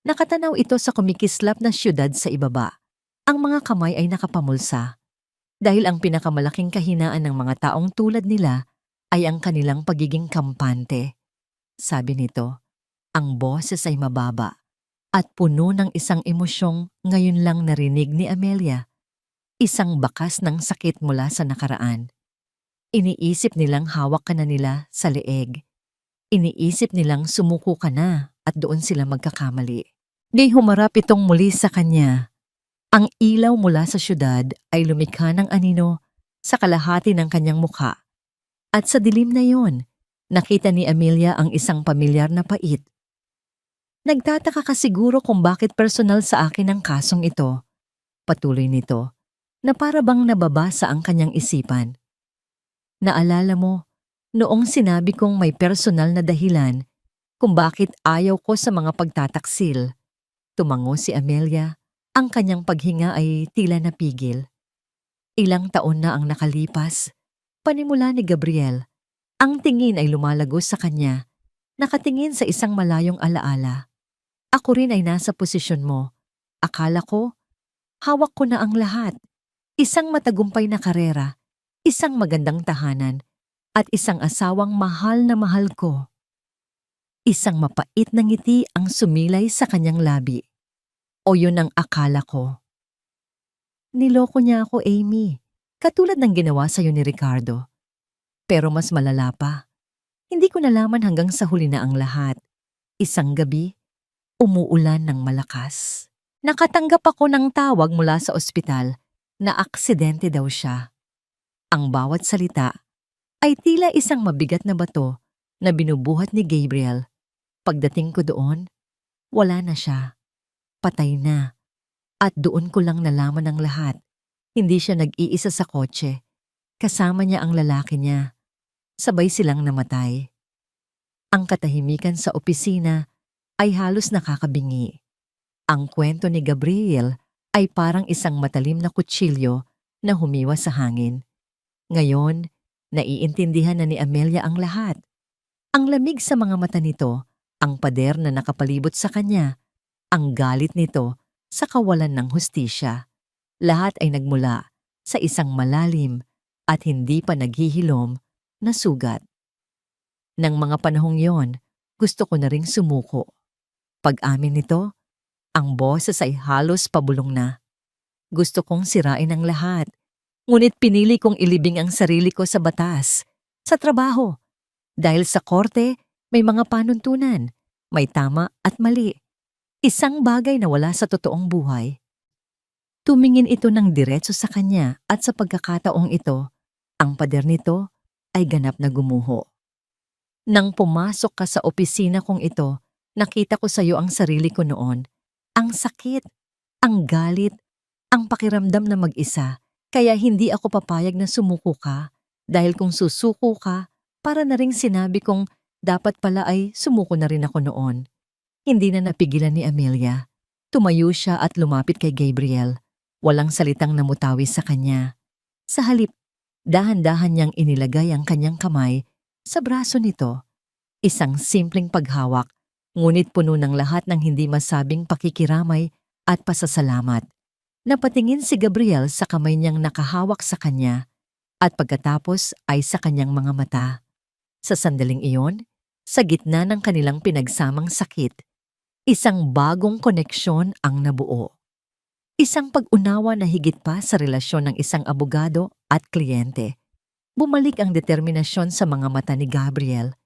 Nakatanaw ito sa kumikislap na syudad sa ibaba. Ang mga kamay ay nakapamulsa. Dahil ang pinakamalaking kahinaan ng mga taong tulad nila ay ang kanilang pagiging kampante. Sabi nito, ang boses ay mababa at puno ng isang emosyong ngayon lang narinig ni Amelia. Isang bakas ng sakit mula sa nakaraan. Iniisip nilang hawak ka na nila sa leeg. Iniisip nilang sumuko ka na at doon sila magkakamali. Di humarap itong muli sa kanya. Ang ilaw mula sa syudad ay lumikha ng anino sa kalahati ng kanyang mukha. At sa dilim na yon, nakita ni Amelia ang isang pamilyar na pait. Nagtataka ka siguro kung bakit personal sa akin ang kasong ito. Patuloy nito, na para bang nababasa ang kanyang isipan. Naalala mo, noong sinabi kong may personal na dahilan kung bakit ayaw ko sa mga pagtataksil. Tumango si Amelia, ang kanyang paghinga ay tila napigil. Ilang taon na ang nakalipas, panimula ni Gabriel. Ang tingin ay lumalagos sa kanya, nakatingin sa isang malayong alaala. Ako rin ay nasa posisyon mo. Akala ko, hawak ko na ang lahat. Isang matagumpay na karera, isang magandang tahanan, at isang asawang mahal na mahal ko. Isang mapait na ngiti ang sumilay sa kanyang labi. O yun ang akala ko. Niloko niya ako, Amy, katulad ng ginawa sa'yo ni Ricardo. Pero mas malala pa. Hindi ko nalaman hanggang sa huli na ang lahat. Isang gabi, umuulan ng malakas. Nakatanggap ako ng tawag mula sa ospital na aksidente daw siya. Ang bawat salita ay tila isang mabigat na bato na binubuhat ni Gabriel. Pagdating ko doon, wala na siya. Patay na. At doon ko lang nalaman ang lahat. Hindi siya nag-iisa sa kotse. Kasama niya ang lalaki niya. Sabay silang namatay. Ang katahimikan sa opisina ay halos nakakabingi. Ang kwento ni Gabriel ay parang isang matalim na kutsilyo na humiwa sa hangin. Ngayon, naiintindihan na ni Amelia ang lahat. Ang lamig sa mga mata nito, ang pader na nakapalibot sa kanya, ang galit nito sa kawalan ng hustisya. Lahat ay nagmula sa isang malalim at hindi pa naghihilom na sugat. Nang mga panahong yon, gusto ko na ring sumuko. Pag-amin nito, ang boses ay halos pabulong na. Gusto kong sirain ang lahat, ngunit pinili kong ilibing ang sarili ko sa batas, sa trabaho. Dahil sa korte, may mga panuntunan, may tama at mali. Isang bagay na wala sa totoong buhay. Tumingin ito ng diretso sa kanya at sa pagkakataong ito, ang pader nito ay ganap na gumuho. Nang pumasok ka sa opisina kong ito, nakita ko sa iyo ang sarili ko noon. Ang sakit, ang galit, ang pakiramdam na mag-isa, kaya hindi ako papayag na sumuko ka dahil kung susuko ka, para na ring sinabi kong dapat pala ay sumuko na rin ako noon. Hindi na napigilan ni Amelia. Tumayo siya at lumapit kay Gabriel. Walang salitang namutawi sa kanya. Sa halip, dahan-dahan niyang inilagay ang kanyang kamay sa braso nito. Isang simpleng paghawak, ngunit puno ng lahat ng hindi masabing pakikiramay at pasasalamat. Napatingin si Gabriel sa kamay niyang nakahawak sa kanya at pagkatapos ay sa kanyang mga mata. Sa sandaling iyon, sa gitna ng kanilang pinagsamang sakit, isang bagong koneksyon ang nabuo. Isang pag-unawa na higit pa sa relasyon ng isang abogado at kliyente. Bumalik ang determinasyon sa mga mata ni Gabriel.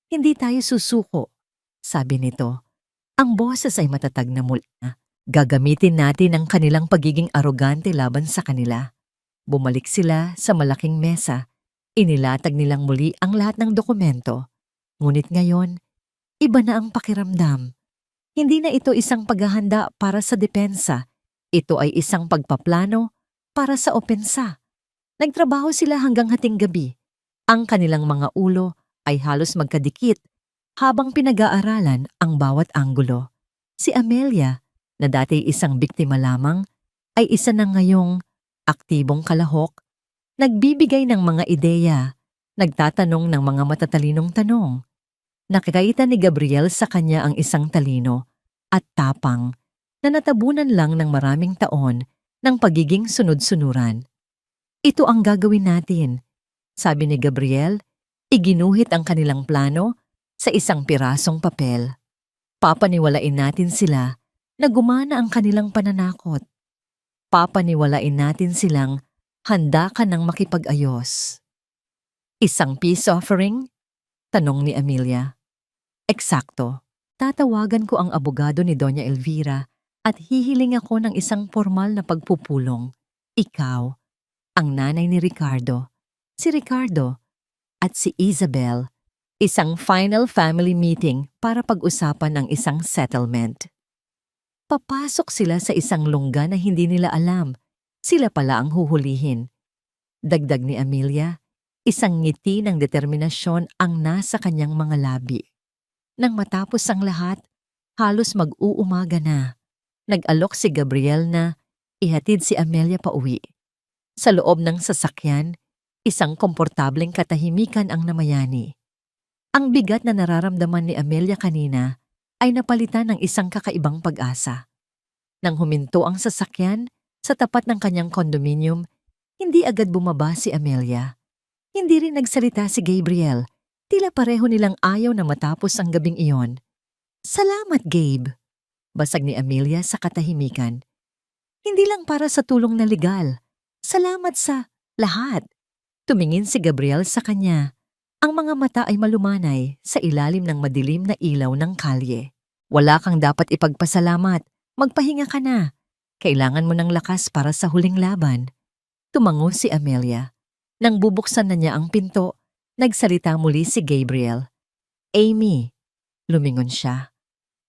Hindi tayo susuko, sabi nito. Ang boses ay matatag na muli na. Gagamitin natin ang kanilang pagiging arogante laban sa kanila. Bumalik sila sa malaking mesa. Inilatag nilang muli ang lahat ng dokumento. Ngunit ngayon, iba na ang pakiramdam. Hindi na ito isang paghahanda para sa depensa. Ito ay isang pagpaplano para sa opensa. Nagtrabaho sila hanggang hating gabi. Ang kanilang mga ulo ay halos magkadikit habang pinag-aaralan ang bawat anggulo. Si Amelia, na dati isang biktima lamang, ay isa na ngayong aktibong kalahok, nagbibigay ng mga ideya, nagtatanong ng mga matatalinong tanong. Nakikita ni Gabriel sa kanya ang isang talino at tapang na natabunan lang ng maraming taon ng pagiging sunod-sunuran. Ito ang gagawin natin, sabi ni Gabriel, iginuhit ang kanilang plano sa isang pirasong papel. Papaniwalain natin sila na gumana ang kanilang pananakot. Papaniwalain natin silang handa ka ng makipag-ayos. Isang peace offering? Tanong ni Amelia. Eksakto. Tatawagan ko ang abogado ni Doña Elvira at hihiling ako ng isang formal na pagpupulong. Ikaw, ang nanay ni Ricardo, si Ricardo, at si Isabel, isang final family meeting para pag-usapan ng isang settlement. Papasok sila sa isang lungga na hindi nila alam. Sila pala ang huhulihin. Dagdag ni Amelia, isang ngiti ng determinasyon ang nasa kanyang mga labi. Nang matapos ang lahat, halos mag-uumaga na. Nag-alok si Gabriel na ihatid si Amelia pauwi. Sa loob ng sasakyan, isang komportableng katahimikan ang namayani. Ang bigat na nararamdaman ni Amelia kanina ay napalitan ng isang kakaibang pag-asa. Nang huminto ang sasakyan sa tapat ng kanyang kondominium, hindi agad bumaba si Amelia. Hindi rin nagsalita si Gabriel. Tila pareho nilang ayaw na matapos ang gabing iyon. Salamat, Gabe, basag ni Amelia sa katahimikan. Hindi lang para sa tulong na legal. Salamat sa lahat. Tumingin si Gabriel sa kanya. Ang mga mata ay malumanay sa ilalim ng madilim na ilaw ng kalye. Wala kang dapat ipagpasalamat. Magpahinga ka na. Kailangan mo ng lakas para sa huling laban. Tumango si Amelia. Nang bubuksan na niya ang pinto, nagsalita muli si Gabriel. Amy, lumingon siya.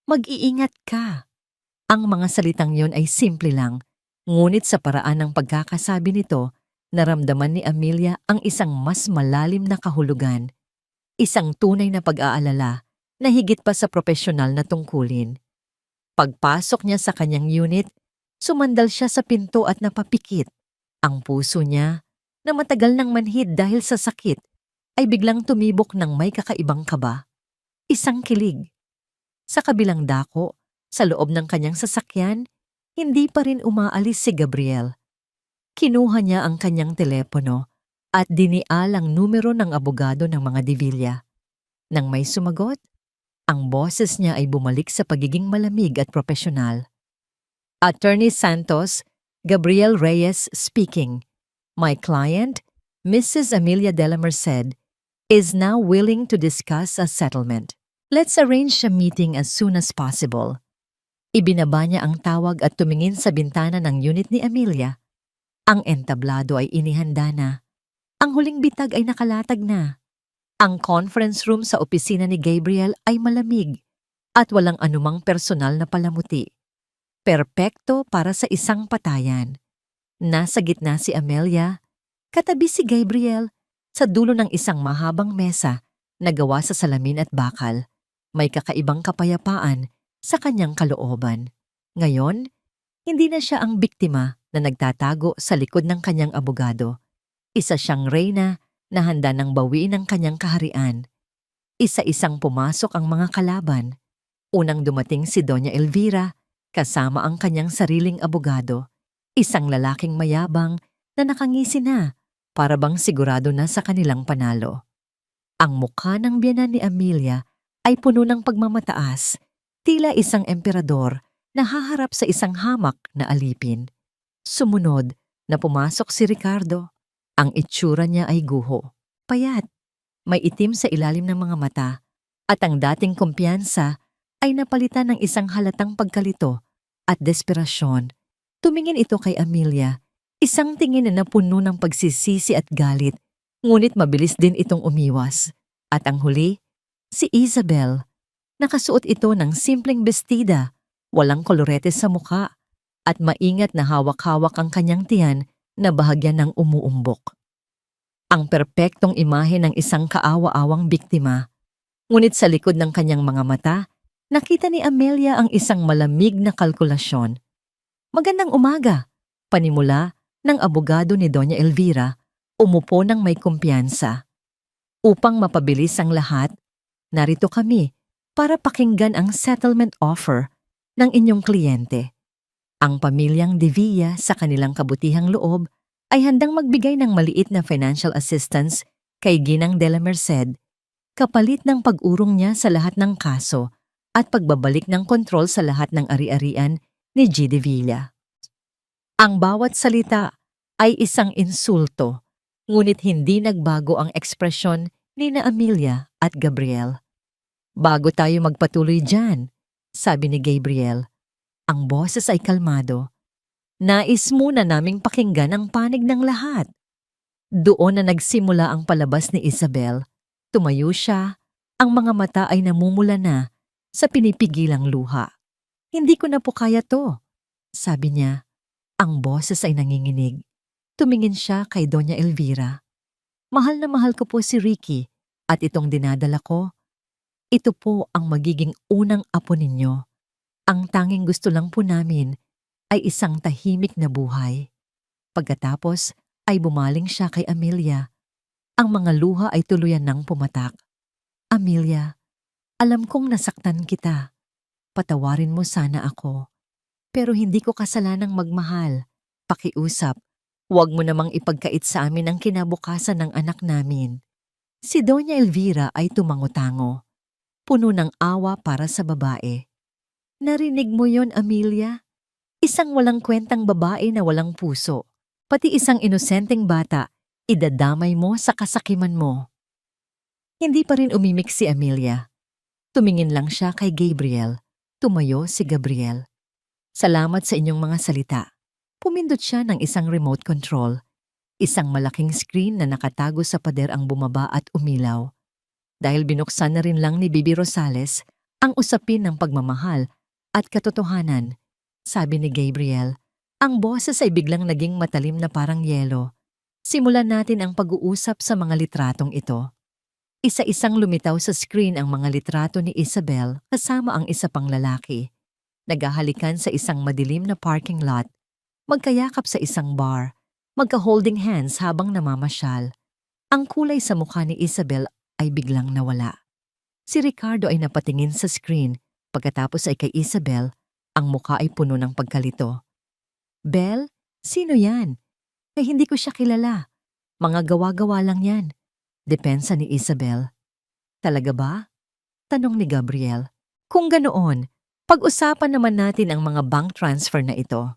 Mag-iingat ka. Ang mga salitang yon ay simple lang, ngunit sa paraan ng pagkakasabi nito, naramdaman ni Amelia ang isang mas malalim na kahulugan. Isang tunay na pag-aalala na higit pa sa propesyonal na tungkulin. Pagpasok niya sa kanyang unit, sumandal siya sa pinto at napapikit. Ang puso niya, na matagal nang manhid dahil sa sakit, ay biglang tumibok ng may kakaibang kaba. Isang kilig. Sa kabilang dako, sa loob ng kanyang sasakyan, hindi pa rin umaalis si Gabriel. Kinuha niya ang kanyang telepono at dinial ang numero ng abogado ng mga Divilla. Nang may sumagot, ang boses niya ay bumalik sa pagiging malamig at propesyonal. Attorney Santos, Gabriel Reyes speaking. My client, Mrs. Amelia de la Merced, is now willing to discuss a settlement. Let's arrange a meeting as soon as possible. Ibinaba niya ang tawag at tumingin sa bintana ng unit ni Amelia. Ang entablado ay inihanda na. Ang huling bitag ay nakalatag na. Ang conference room sa opisina ni Gabriel ay malamig at walang anumang personal na palamuti. Perpekto para sa isang patayan. Nasa gitna si Amelia, katabi si Gabriel, sa dulo ng isang mahabang mesa na gawa sa salamin at bakal. May kakaibang kapayapaan sa kanyang kalooban. Ngayon, hindi na siya ang biktima na nagtatago sa likod ng kanyang abogado. Isa siyang reyna na handa ng bawiin ang kanyang kaharian. Isa-isang pumasok ang mga kalaban. Unang dumating si Doña Elvira kasama ang kanyang sariling abogado. Isang lalaking mayabang na nakangisi na, para bang sigurado na sa kanilang panalo. Ang mukha ng biyenan ni Amelia ay puno ng pagmamataas, tila isang emperador na haharap sa isang hamak na alipin. Sumunod na pumasok si Ricardo. Ang itsura niya ay guho, payat, may itim sa ilalim ng mga mata, at ang dating kumpiyansa ay napalitan ng isang halatang pagkalito at desperasyon. Tumingin ito kay Amelia, isang tingin na napuno ng pagsisisi at galit, ngunit mabilis din itong umiwas. At ang huli, si Isabel. Nakasuot ito ng simpleng bestida, walang kolorete sa mukha, at maingat na hawak-hawak ang kanyang tiyan na bahagyan ng umuumbok. Ang perpektong imahe ng isang kaawa-awang biktima. Ngunit sa likod ng kanyang mga mata, nakita ni Amelia ang isang malamig na kalkulasyon. Magandang umaga, panimula ng abogado ni Doña Elvira, umupo ng may kumpiyansa. Upang mapabilis ang lahat, narito kami para pakinggan ang settlement offer ng inyong kliyente. Ang pamilyang De Villa sa kanilang kabutihang loob ay handang magbigay ng maliit na financial assistance kay Ginang de la Merced, kapalit ng pag-urong niya sa lahat ng kaso at pagbabalik ng kontrol sa lahat ng ari-arian ni G. De Villa. Ang bawat salita ay isang insulto, ngunit hindi nagbago ang ekspresyon ni na Amelia at Gabriel. Bago tayo magpatuloy dyan, sabi ni Gabriel, ang boses ay kalmado. Nais muna naming pakinggan ang panig ng lahat. Doon na nagsimula ang palabas ni Isabel. Tumayo siya, ang mga mata ay namumula na sa pinipigilang luha. Hindi ko na po kaya to, sabi niya. Ang boses ay nanginginig. Tumingin siya kay Doña Elvira. Mahal na mahal ko po si Ricky at itong dinadala ko. Ito po ang magiging unang apo ninyo. Ang tanging gusto lang po namin ay isang tahimik na buhay. Pagkatapos ay bumaling siya kay Amelia. Ang mga luha ay tuluyan ng pumatak. Amelia, alam kong nasaktan kita. Patawarin mo sana ako. Pero hindi ko kasalanang magmahal. Pakiusap, huwag mo namang ipagkait sa amin ang kinabukasan ng anak namin. Si Doña Elvira ay tumango-tango, puno ng awa para sa babae. Narinig mo yon, Amelia? Isang walang kwentang babae na walang puso, pati isang inosenteng bata, idadamay mo sa kasakiman mo. Hindi pa rin umimik si Amelia. Tumingin lang siya kay Gabriel. Tumayo si Gabriel. Salamat sa inyong mga salita. Pumindot siya ng isang remote control. Isang malaking screen na nakatago sa pader ang bumaba at umilaw. Dahil binuksan na rin lang ni Bibi Rosales ang usapin ng pagmamahal at katotohanan, sabi ni Gabriel, ang boses ay biglang naging matalim na parang yelo. Simulan natin ang pag-uusap sa mga litratong ito. Isa-isang lumitaw sa screen ang mga litrato ni Isabel kasama ang isa pang lalaki. Naghahalikan sa isang madilim na parking lot, magkayakap sa isang bar, magka-holding hands habang namamasyal. Ang kulay sa mukha ni Isabel ay biglang nawala. Si Ricardo ay napatingin sa screen, pagkatapos ay kay Isabel, ang mukha ay puno ng pagkalito. Bel, sino yan? Eh hindi ko siya kilala. Mga gawa-gawa lang yan. Depensa ni Isabel. Talaga ba? Tanong ni Gabriel. Kung ganoon, pag-usapan naman natin ang mga bank transfer na ito.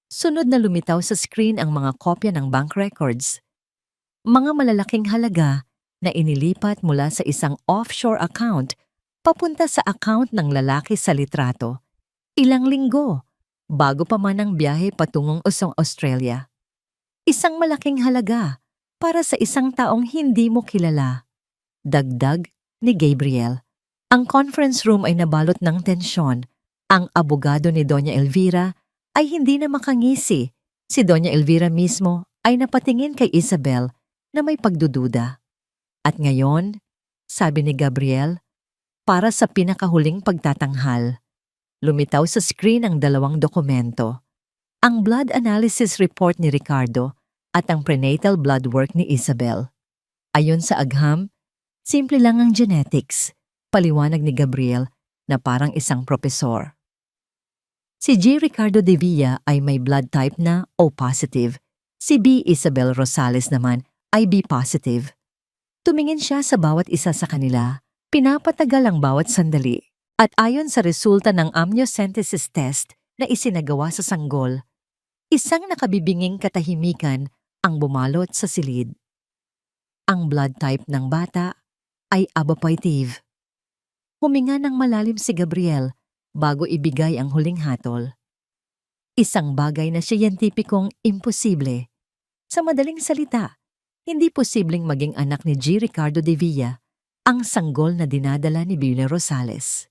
Sunod na lumitaw sa screen ang mga kopya ng bank records. Mga malalaking halaga na inilipat mula sa isang offshore account papunta sa account ng lalaki sa litrato. Ilang linggo, bago pa man ang biyahe patungong Australia. Isang malaking halaga para sa isang taong hindi mo kilala. Dagdag ni Gabriel. Ang conference room ay nabalot ng tensyon. Ang abogado ni Doña Elvira ay hindi na makangisi. Si Doña Elvira mismo ay napatingin kay Isabel na may pagdududa. At ngayon, sabi ni Gabriel, para sa pinakahuling pagtatanghal, lumitaw sa screen ang dalawang dokumento. Ang blood analysis report ni Ricardo at ang prenatal blood work ni Isabel. Ayon sa agham, simple lang ang genetics, paliwanag ni Gabriel na parang isang propesor. Si G. Ricardo de Villa ay may blood type na O positive. Si B. Isabel Rosales naman ay B positive. Tumingin siya sa bawat isa sa kanila, pinapatagal ang bawat sandali, at ayon sa resulta ng amniocentesis test na isinagawa sa sanggol, isang nakabibinging katahimikan ang bumalot sa silid. Ang blood type ng bata ay Aba positive. Huminga ng malalim si Gabriel bago ibigay ang huling hatol. Isang bagay na siyentipikong imposible. Sa madaling salita, hindi posibleng maging anak ni G. Ricardo de Villa ang sanggol na dinadala ni Beulah Rosales.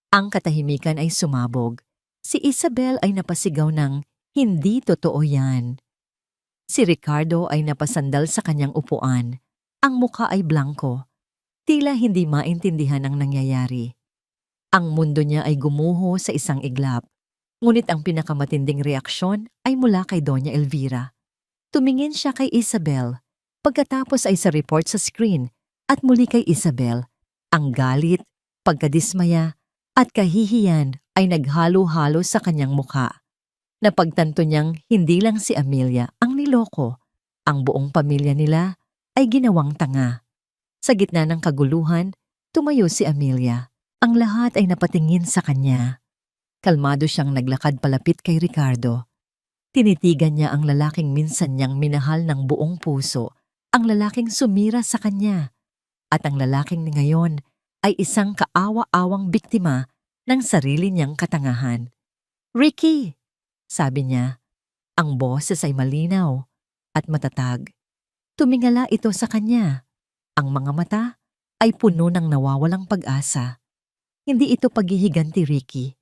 Ang katahimikan ay sumabog. Si Isabel ay napasigaw ng, "Hindi totoo yan." Si Ricardo ay napasandal sa kanyang upuan. Ang muka ay blanko. Tila hindi maintindihan ang nangyayari. Ang mundo niya ay gumuho sa isang iglap. Ngunit ang pinakamatinding reaksyon ay mula kay Doña Elvira. Tumingin siya kay Isabel. Pagkatapos ay sa report sa screen at muli kay Isabel. Ang galit, pagkadismaya at kahihiyan ay naghalo-halo sa kanyang mukha. Napagtanto niyang hindi lang si Amelia ang niloko. Ang buong pamilya nila ay ginawang tanga. Sa gitna ng kaguluhan, tumayo si Amelia. Ang lahat ay napatingin sa kanya. Kalmado siyang naglakad palapit kay Ricardo. Tinitigan niya ang lalaking minsan niyang minahal ng buong puso, ang lalaking sumira sa kanya, at ang lalaking ngayon ay isang kaawa-awang biktima ng sarili niyang katangahan. "Ricky!" sabi niya. Ang boses ay malinaw at matatag. Tumingala ito sa kanya. Ang mga mata ay puno ng nawawalang pag-asa. Hindi ito paghihiganti, Ricky.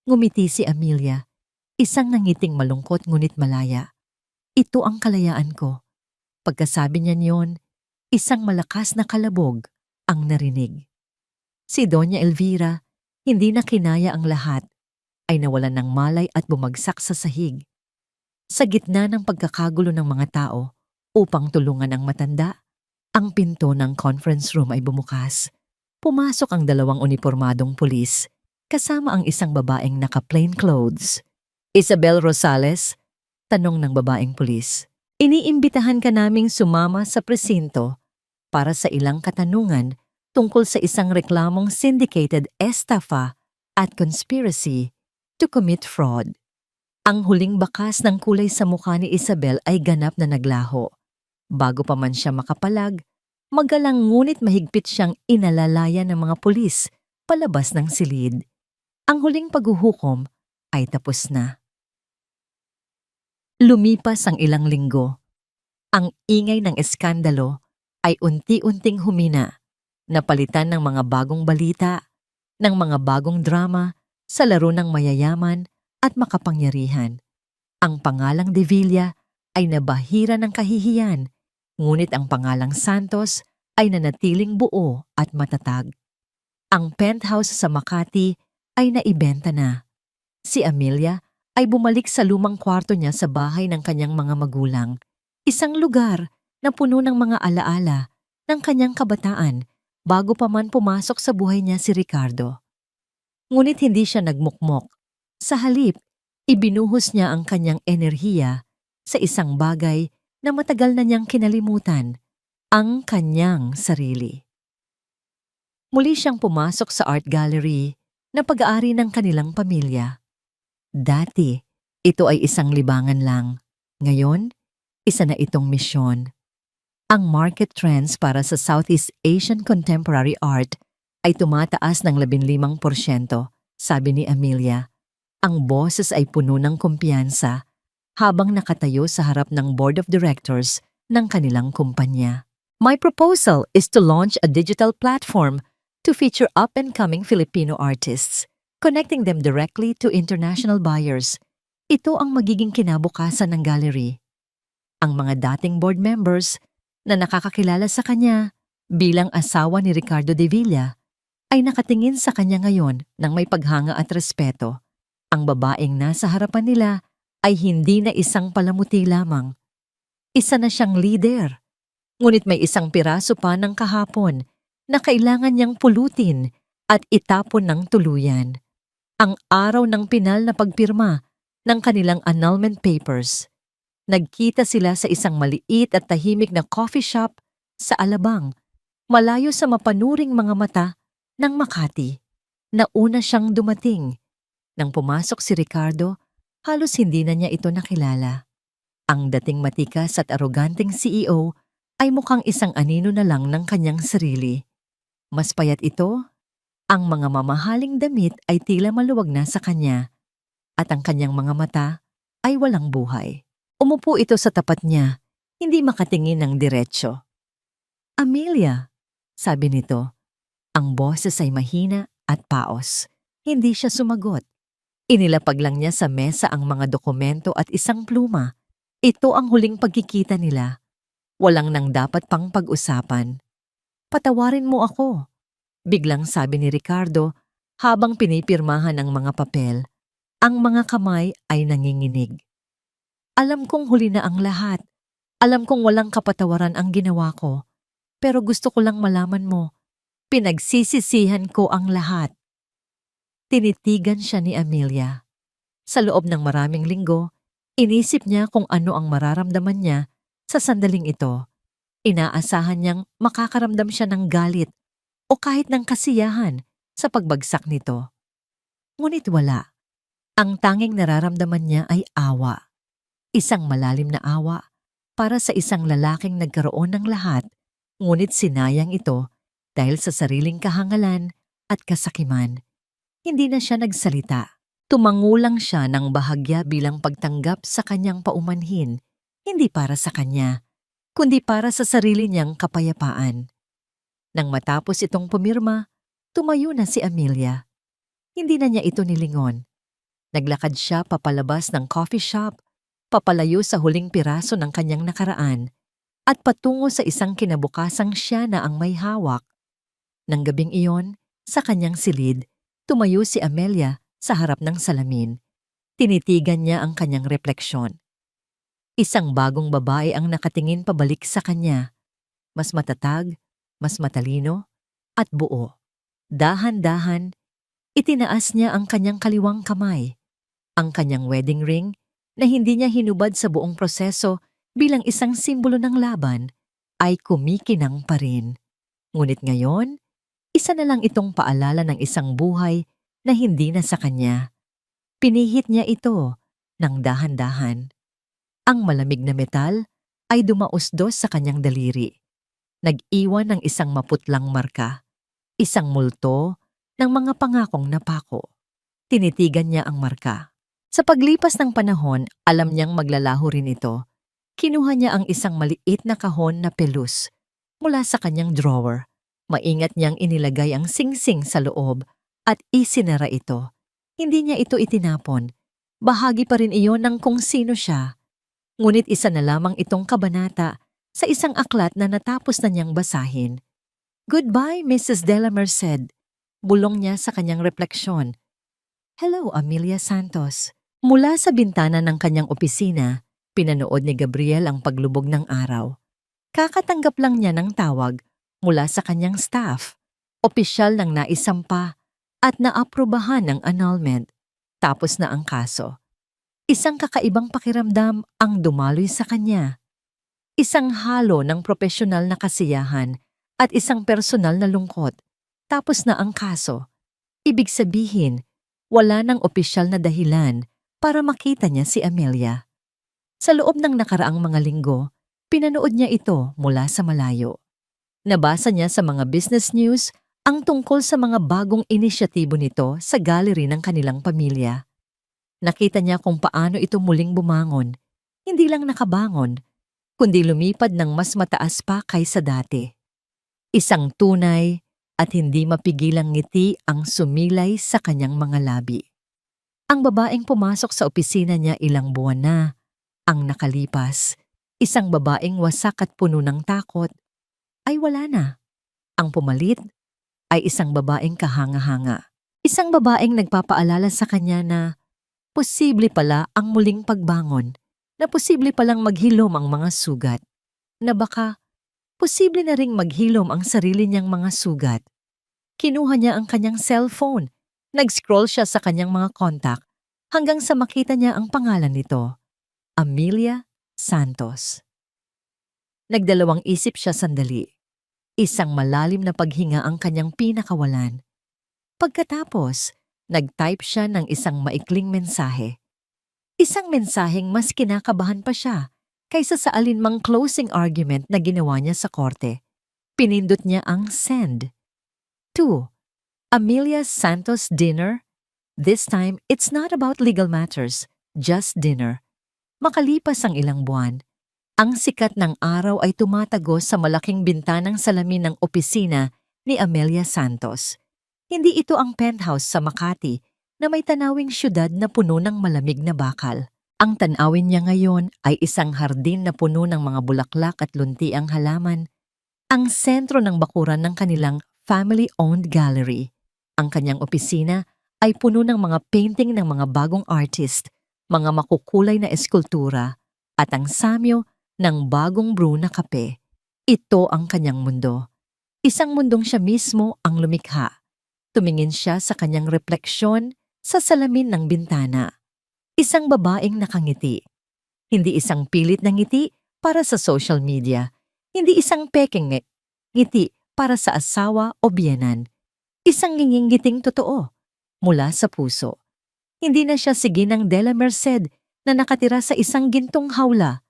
Ngumiti si Amelia, isang nangiting malungkot ngunit malaya. Ito ang kalayaan ko. Pagkasabi niya niyon, isang malakas na kalabog ang narinig. Si Doña Elvira, hindi na kinaya ang lahat, ay nawalan ng malay at bumagsak sa sahig. Sa gitna ng pagkakagulo ng mga tao, upang tulungan ang matanda, ang pinto ng conference room ay bumukas. Pumasok ang dalawang unipormadong pulis, kasama ang isang babaeng naka-plain clothes. "Isabel Rosales?" tanong ng babaeng pulis. "Iniimbitahan ka naming sumama sa presinto para sa ilang katanungan tungkol sa isang reklamong syndicated estafa at conspiracy to commit fraud." Ang huling bakas ng kulay sa mukha ni Isabel ay ganap na naglaho. Bago pa man siya makapalag, magalang ngunit mahigpit siyang inalalaya ng mga pulis palabas ng silid. Ang huling paghuhukom ay tapos na. Lumipas ang ilang linggo. Ang ingay ng eskandalo ay unti-unting humina, napalitan ng mga bagong balita, ng mga bagong drama sa laro ng mayayaman at makapangyarihan. Ang pangalang De Villa ay nabahira ng kahihiyan, ngunit ang pangalang Santos ay nanatiling buo at matatag. Ang penthouse sa Makati ay naibenta na. Si Amelia ay bumalik sa lumang kwarto niya sa bahay ng kanyang mga magulang, isang lugar na puno ng mga alaala ng kanyang kabataan bago pa man pumasok sa buhay niya si Ricardo. Ngunit hindi siya nagmukmok. Sa halip, ibinuhos niya ang kanyang enerhiya sa isang bagay na matagal na niyang kinalimutan, ang kanyang sarili. Muli siyang pumasok sa art gallery na pag-aari ng kanilang pamilya. Dati, ito ay isang libangan lang. Ngayon, isa na itong misyon. Ang market trends para sa Southeast Asian contemporary art ay tumataas ng 15%, sabi ni Amelia. Ang boses ay puno ng kumpiyansa habang nakatayo sa harap ng board of directors ng kanilang kumpanya. "My proposal is to launch a digital platform to feature up-and-coming Filipino artists, connecting them directly to international buyers. Ito ang magiging kinabukasan ng gallery." Ang mga dating board members na nakakakilala sa kanya bilang asawa ni Ricardo de Villa ay nakatingin sa kanya ngayon ng may paghanga at respeto. Ang babaeng nasa harapan nila ay hindi na isang palamuti lamang. Isa na siyang leader. Ngunit may isang piraso pa ng kahapon na kailangan niyang pulutin at itapon ng tuluyan. Ang araw ng pinal na pagpirma ng kanilang annulment papers. Nagkita sila sa isang maliit at tahimik na coffee shop sa Alabang, malayo sa mapanuring mga mata ng Makati. Nauna siyang dumating. Nang pumasok si Ricardo, halos hindi na niya ito nakilala. Ang dating matikas at aroganteng CEO ay mukhang isang anino na lang ng kanyang sarili. Mas payat ito, ang mga mamahaling damit ay tila maluwag na sa kanya, at ang kanyang mga mata ay walang buhay. Umupo ito sa tapat niya, hindi makatingin ng diretsyo. "Amelia," sabi nito. Ang boses ay mahina at paos. Hindi siya sumagot. Inilapag lang niya sa mesa ang mga dokumento at isang pluma. Ito ang huling pagkikita nila. Walang nang dapat pang pag-usapan. "Patawarin mo ako," biglang sabi ni Ricardo habang pinipirmahan ang mga papel. Ang mga kamay ay nanginginig. "Alam kong huli na ang lahat. Alam kong walang kapatawaran ang ginawa ko. Pero gusto ko lang malaman mo, pinagsisisihan ko ang lahat." Tinitigan siya ni Amelia. Sa loob ng maraming linggo, inisip niya kung ano ang mararamdaman niya sa sandaling ito. Inaasahan niyang makakaramdam siya ng galit o kahit ng kasiyahan sa pagbagsak nito. Ngunit wala. Ang tanging nararamdaman niya ay awa. Isang malalim na awa para sa isang lalaking nagkaroon ng lahat, ngunit sinayang ito dahil sa sariling kahangalan at kasakiman. Hindi na siya nagsalita. Tumangulang siya ng bahagya bilang pagtanggap sa kanyang paumanhin, hindi para sa kanya, kundi para sa sarili niyang kapayapaan. Nang matapos itong pumirma, tumayo na si Amelia. Hindi na niya ito nilingon. Naglakad siya papalabas ng coffee shop, papalayo sa huling piraso ng kanyang nakaraan, at patungo sa isang kinabukasang siya na ang may hawak. Nang gabing iyon, sa kanyang silid, tumayo si Amelia sa harap ng salamin. Tinitigan niya ang kanyang refleksyon. Isang bagong babae ang nakatingin pabalik sa kanya. Mas matatag, mas matalino, at buo. Dahan-dahan, itinaas niya ang kanyang kaliwang kamay. Ang kanyang wedding ring, na hindi niya hinubad sa buong proseso bilang isang simbolo ng laban, ay kumikinang pa rin. Ngunit ngayon, isa na lang itong paalala ng isang buhay na hindi na sa kanya. Pinihit niya ito ng dahan-dahan. Ang malamig na metal ay dumausdos sa kanyang daliri. Nag-iwan ng isang maputlang marka, isang multo ng mga pangakong napako. Tinitigan niya ang marka. Sa paglipas ng panahon, alam niyang maglalaho rin ito. Kinuha niya ang isang maliit na kahon na pelus mula sa kanyang drawer. Maingat niyang inilagay ang singsing sa loob at isinara ito. Hindi niya ito itinapon. Bahagi pa rin iyon ng kung sino siya. Ngunit isa na lamang itong kabanata sa isang aklat na natapos na niyang basahin. "Goodbye, Mrs. Dela Merced," bulong niya sa kanyang refleksyon. "Hello, Amelia Santos." Mula sa bintana ng kanyang opisina, pinanood ni Gabriel ang paglubog ng araw. Kakatanggap lang niya ng tawag mula sa kanyang staff. Opisyal ng naisampa at naaprubahan ng annulment. Tapos na ang kaso. Isang kakaibang pakiramdam ang dumaloy sa kanya. Isang halo ng propesyonal na kasiyahan at isang personal na lungkot. Tapos na ang kaso. Ibig sabihin, wala nang opisyal na dahilan para makita niya si Amelia. Sa loob ng nakaraang mga linggo, pinanood niya ito mula sa malayo. Nabasa niya sa mga business news ang tungkol sa mga bagong inisyatibo nito sa gallery ng kanilang pamilya. Nakita niya kung paano ito muling bumangon. Hindi lang nakabangon, kundi lumipad ng mas mataas pa kaysa dati. Isang tunay at hindi mapigilang ngiti ang sumilay sa kanyang mga labi. Ang babaeng pumasok sa opisina niya ilang buwan na, ang nakalipas, isang babaeng wasak at puno ng takot, ay wala na. Ang pumalit ay isang babaeng kahanga-hanga. Isang babaeng nagpapaalala sa kanya na posible pala ang muling pagbangon, na posible palang maghilom ang mga sugat, na baka posible na ring maghilom ang sarili niyang mga sugat. Kinuha niya ang kanyang cellphone Nag-scroll siya sa kanyang mga contact hanggang sa makita niya ang pangalan nito, Amelia Santos. Nagdalawang isip siya sandali. Isang malalim na paghinga ang kanyang pinakawalan. Pagkatapos, nag-type siya ng isang maikling mensahe. Isang mensaheng mas kinakabahan pa siya kaysa sa alinmang closing argument na ginawa niya sa korte. Pinindot niya ang send. 2. Amelia Santos dinner. This time, it's not about legal matters, just dinner. Makalipas ang ilang buwan, ang sikat ng araw ay tumatagos sa malaking bintanang salamin ng opisina ni Amelia Santos. Hindi ito ang penthouse sa Makati na may tanawing syudad na puno ng malamig na bakal. Ang tanawin niya ngayon ay isang hardin na puno ng mga bulaklak at luntiang halaman. Ang sentro ng bakuran ng kanilang family-owned gallery. Ang kanyang opisina ay puno ng mga painting ng mga bagong artist, mga makukulay na eskultura, at ang samyo ng bagong brew na kape. Ito ang kanyang mundo. Isang mundong siya mismo ang lumikha. Tumingin siya sa kanyang refleksyon sa salamin ng bintana. Isang babaeng nakangiti. Hindi isang pilit na ngiti para sa social media. Hindi isang peking ngiti para sa asawa o biyenan. Isang ngingin-ngiting totoo mula sa puso. Hindi na siya si Ginang Dela Merced na nakatira sa isang gintong hawla.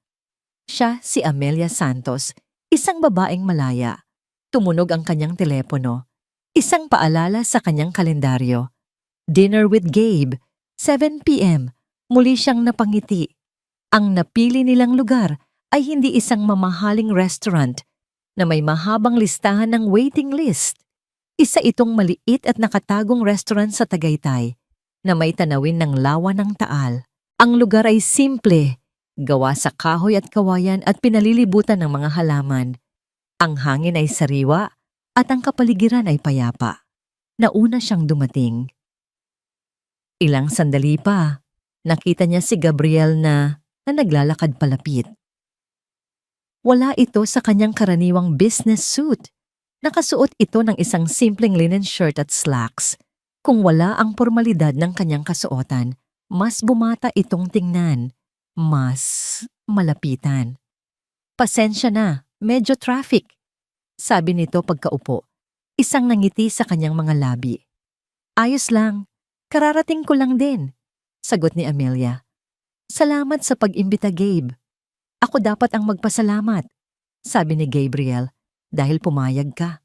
Siya si Amelia Santos, isang babaeng malaya. Tumunog ang kanyang telepono. Isang paalala sa kanyang kalendaryo. Dinner with Gabe, 7 p.m. Muli siyang napangiti. Ang napili nilang lugar ay hindi isang mamahaling restaurant na may mahabang listahan ng waiting list. Isa itong maliit at nakatagong restaurant sa Tagaytay na may tanawin ng lawa ng Taal. Ang lugar ay simple, gawa sa kahoy at kawayan at pinalilibutan ng mga halaman. Ang hangin ay sariwa at ang kapaligiran ay payapa. Nauna siyang dumating. Ilang sandali pa, nakita niya si Gabriel na naglalakad palapit. Wala ito sa kanyang karaniwang business suit. Nakasuot ito ng isang simpleng linen shirt at slacks. Kung wala ang formalidad ng kanyang kasuotan, mas bumata itong tingnan, mas malapitan. Pasensya na, medyo traffic, sabi nito pagkaupo. Isang nangiti sa kanyang mga labi. Ayos lang, kararating ko lang din, sagot ni Amelia. Salamat sa pag-imbita, Gabe. Ako dapat ang magpasalamat, sabi ni Gabriel. Dahil pumayag ka.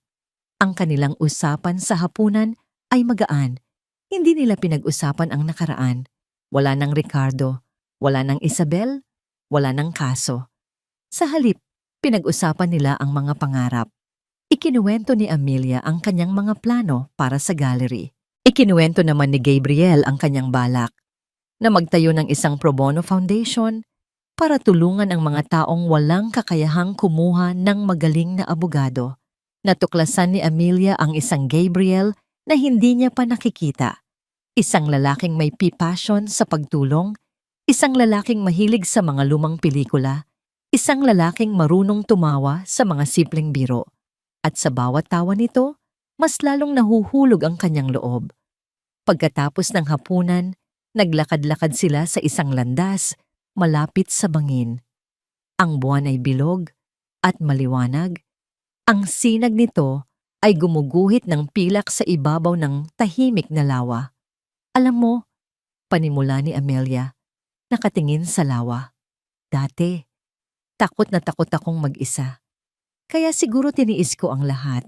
Ang kanilang usapan sa hapunan ay magaan. Hindi nila pinag-usapan ang nakaraan. Wala ng Ricardo, wala ng Isabel, wala ng kaso. Sa halip, pinag-usapan nila ang mga pangarap. Ikinuwento ni Amelia ang kanyang mga plano para sa gallery. Ikinuwento naman ni Gabriel ang kanyang balak na magtayo ng isang pro bono foundation para tulungan ang mga taong walang kakayahang kumuha ng magaling na abogado. Natuklasan ni Amelia ang isang Gabriel na hindi niya pa nakikita. Isang lalaking may passion sa pagtulong, isang lalaking mahilig sa mga lumang pelikula, isang lalaking marunong tumawa sa mga simpleng biro. At sa bawat tawa nito, mas lalong nahuhulog ang kanyang loob. Pagkatapos ng hapunan, naglakad-lakad sila sa isang landas, malapit sa bangin. Ang buwan ay bilog at maliwanag. Ang sinag nito ay gumuguhit ng pilak sa ibabaw ng tahimik na lawa. Alam mo, panimula ni Amelia, nakatingin sa lawa. Dati, takot na takot akong mag-isa. Kaya siguro tiniis ko ang lahat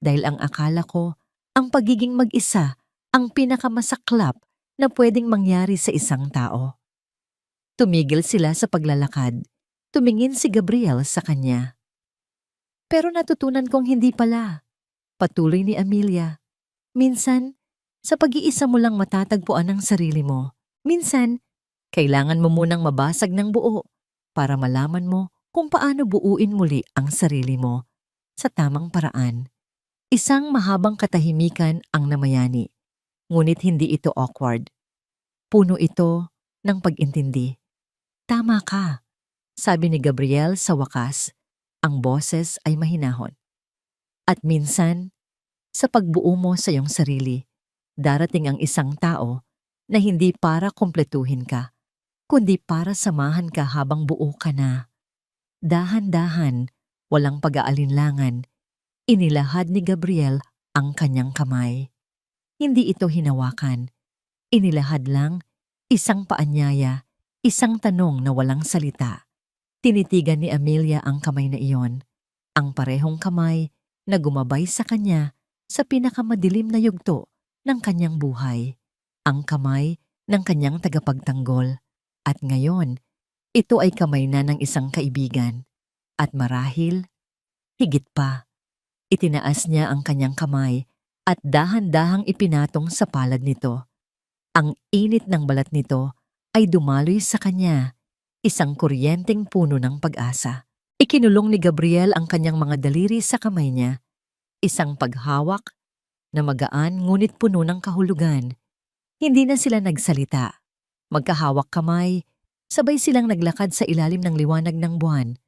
dahil ang akala ko, ang pagiging mag-isa ang pinakamasaklap na pwedeng mangyari sa isang tao. Tumigil sila sa paglalakad. Tumingin si Gabriel sa kanya. Pero natutunan kong hindi pala. Patuloy ni Amelia. Minsan, sa pag-iisa mo lang matatagpuan ang sarili mo. Minsan, kailangan mo munang mabasag ng buo para malaman mo kung paano buuin muli ang sarili mo sa tamang paraan. Isang mahabang katahimikan ang namayani, ngunit hindi ito awkward. Puno ito ng pag-intindi. Tama ka, sabi ni Gabriel sa wakas. Ang boses ay mahinahon. At minsan, sa pagbuo mo sa iyong sarili, Darating ang isang tao na hindi para kumpletuhin ka, kundi para samahan ka habang buo ka na. Dahan-dahan, walang pag-aalinlangan, inilahad ni Gabriel ang kanyang kamay. Hindi ito hinawakan. Inilahad lang, isang paanyaya, isang tanong na walang salita. Tinitigan ni Amelia ang kamay na iyon, ang parehong kamay na gumabay sa kanya sa pinakamadilim na yugto ng kanyang buhay, ang kamay ng kanyang tagapagtanggol. At ngayon, ito ay kamay na ng isang kaibigan. At marahil, higit pa, itinaas niya ang kanyang kamay at dahan-dahang ipinatong sa palad nito. Ang init ng balat nito ay dumaloy sa kanya, isang kuryenteng puno ng pag-asa. Ikinulong ni Gabriel ang kanyang mga daliri sa kamay niya, isang paghawak na magaan ngunit puno ng kahulugan. Hindi na sila nagsalita. Magkahawak kamay, sabay silang naglakad sa ilalim ng liwanag ng buwan.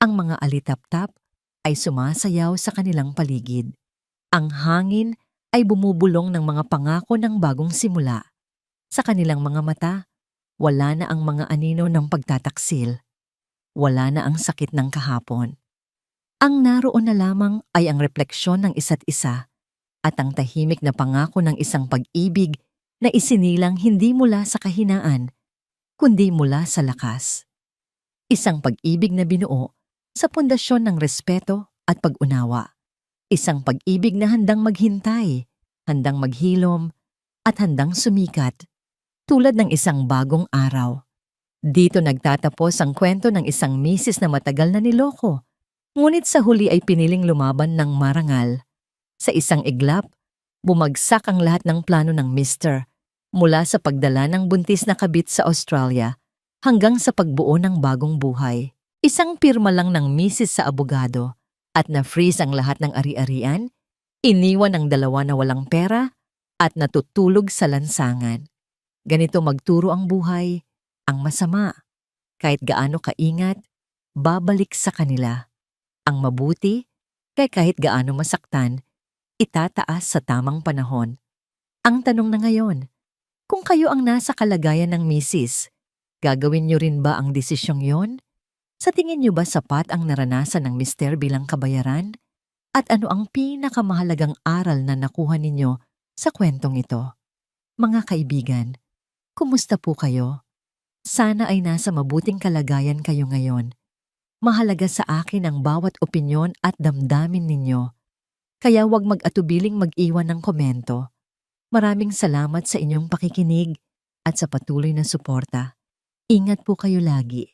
Ang mga alitap-tap ay sumasayaw sa kanilang paligid. Ang hangin ay bumubulong ng mga pangako ng bagong simula. Sa kanilang mga mata, wala na ang mga anino ng pagtataksil. Wala na ang sakit ng kahapon. Ang naroon na lamang ay ang refleksyon ng isa't isa at ang tahimik na pangako ng isang pag-ibig na isinilang hindi mula sa kahinaan, kundi mula sa lakas. Isang pag-ibig na binuo sa pundasyon ng respeto at pag-unawa. Isang pag-ibig na handang maghintay, handang maghilom, at handang sumikat, tulad ng isang bagong araw. Dito nagtatapos ang kwento ng isang misis na matagal na niloko, ngunit sa huli ay piniling lumaban ng marangal. Sa isang iglap, bumagsak ang lahat ng plano ng mister, mula sa pagdala ng buntis na kabit sa Australia hanggang sa pagbuo ng bagong buhay. Isang pirma lang ng misis sa abogado at na-freeze ang lahat ng ari-arian, iniwan ang dalawa na walang pera at natutulog sa lansangan. Ganito magturo ang buhay, ang masama. Kahit gaano kaingat, babalik sa kanila. Ang mabuti, kaya kahit gaano masaktan, itataas sa tamang panahon. Ang tanong na ngayon, kung kayo ang nasa kalagayan ng misis, gagawin niyo rin ba ang desisyong yon? Sa tingin niyo ba sapat ang naranasan ng mister bilang kabayaran? At ano ang pinakamahalagang aral na nakuha ninyo sa kwentong ito? Mga kaibigan, kumusta po kayo? Sana ay nasa mabuting kalagayan kayo ngayon. Mahalaga sa akin ang bawat opinyon at damdamin ninyo. Kaya huwag mag-atubiling mag-iwan ng komento. Maraming salamat sa inyong pakikinig at sa patuloy na suporta. Ingat po kayo lagi.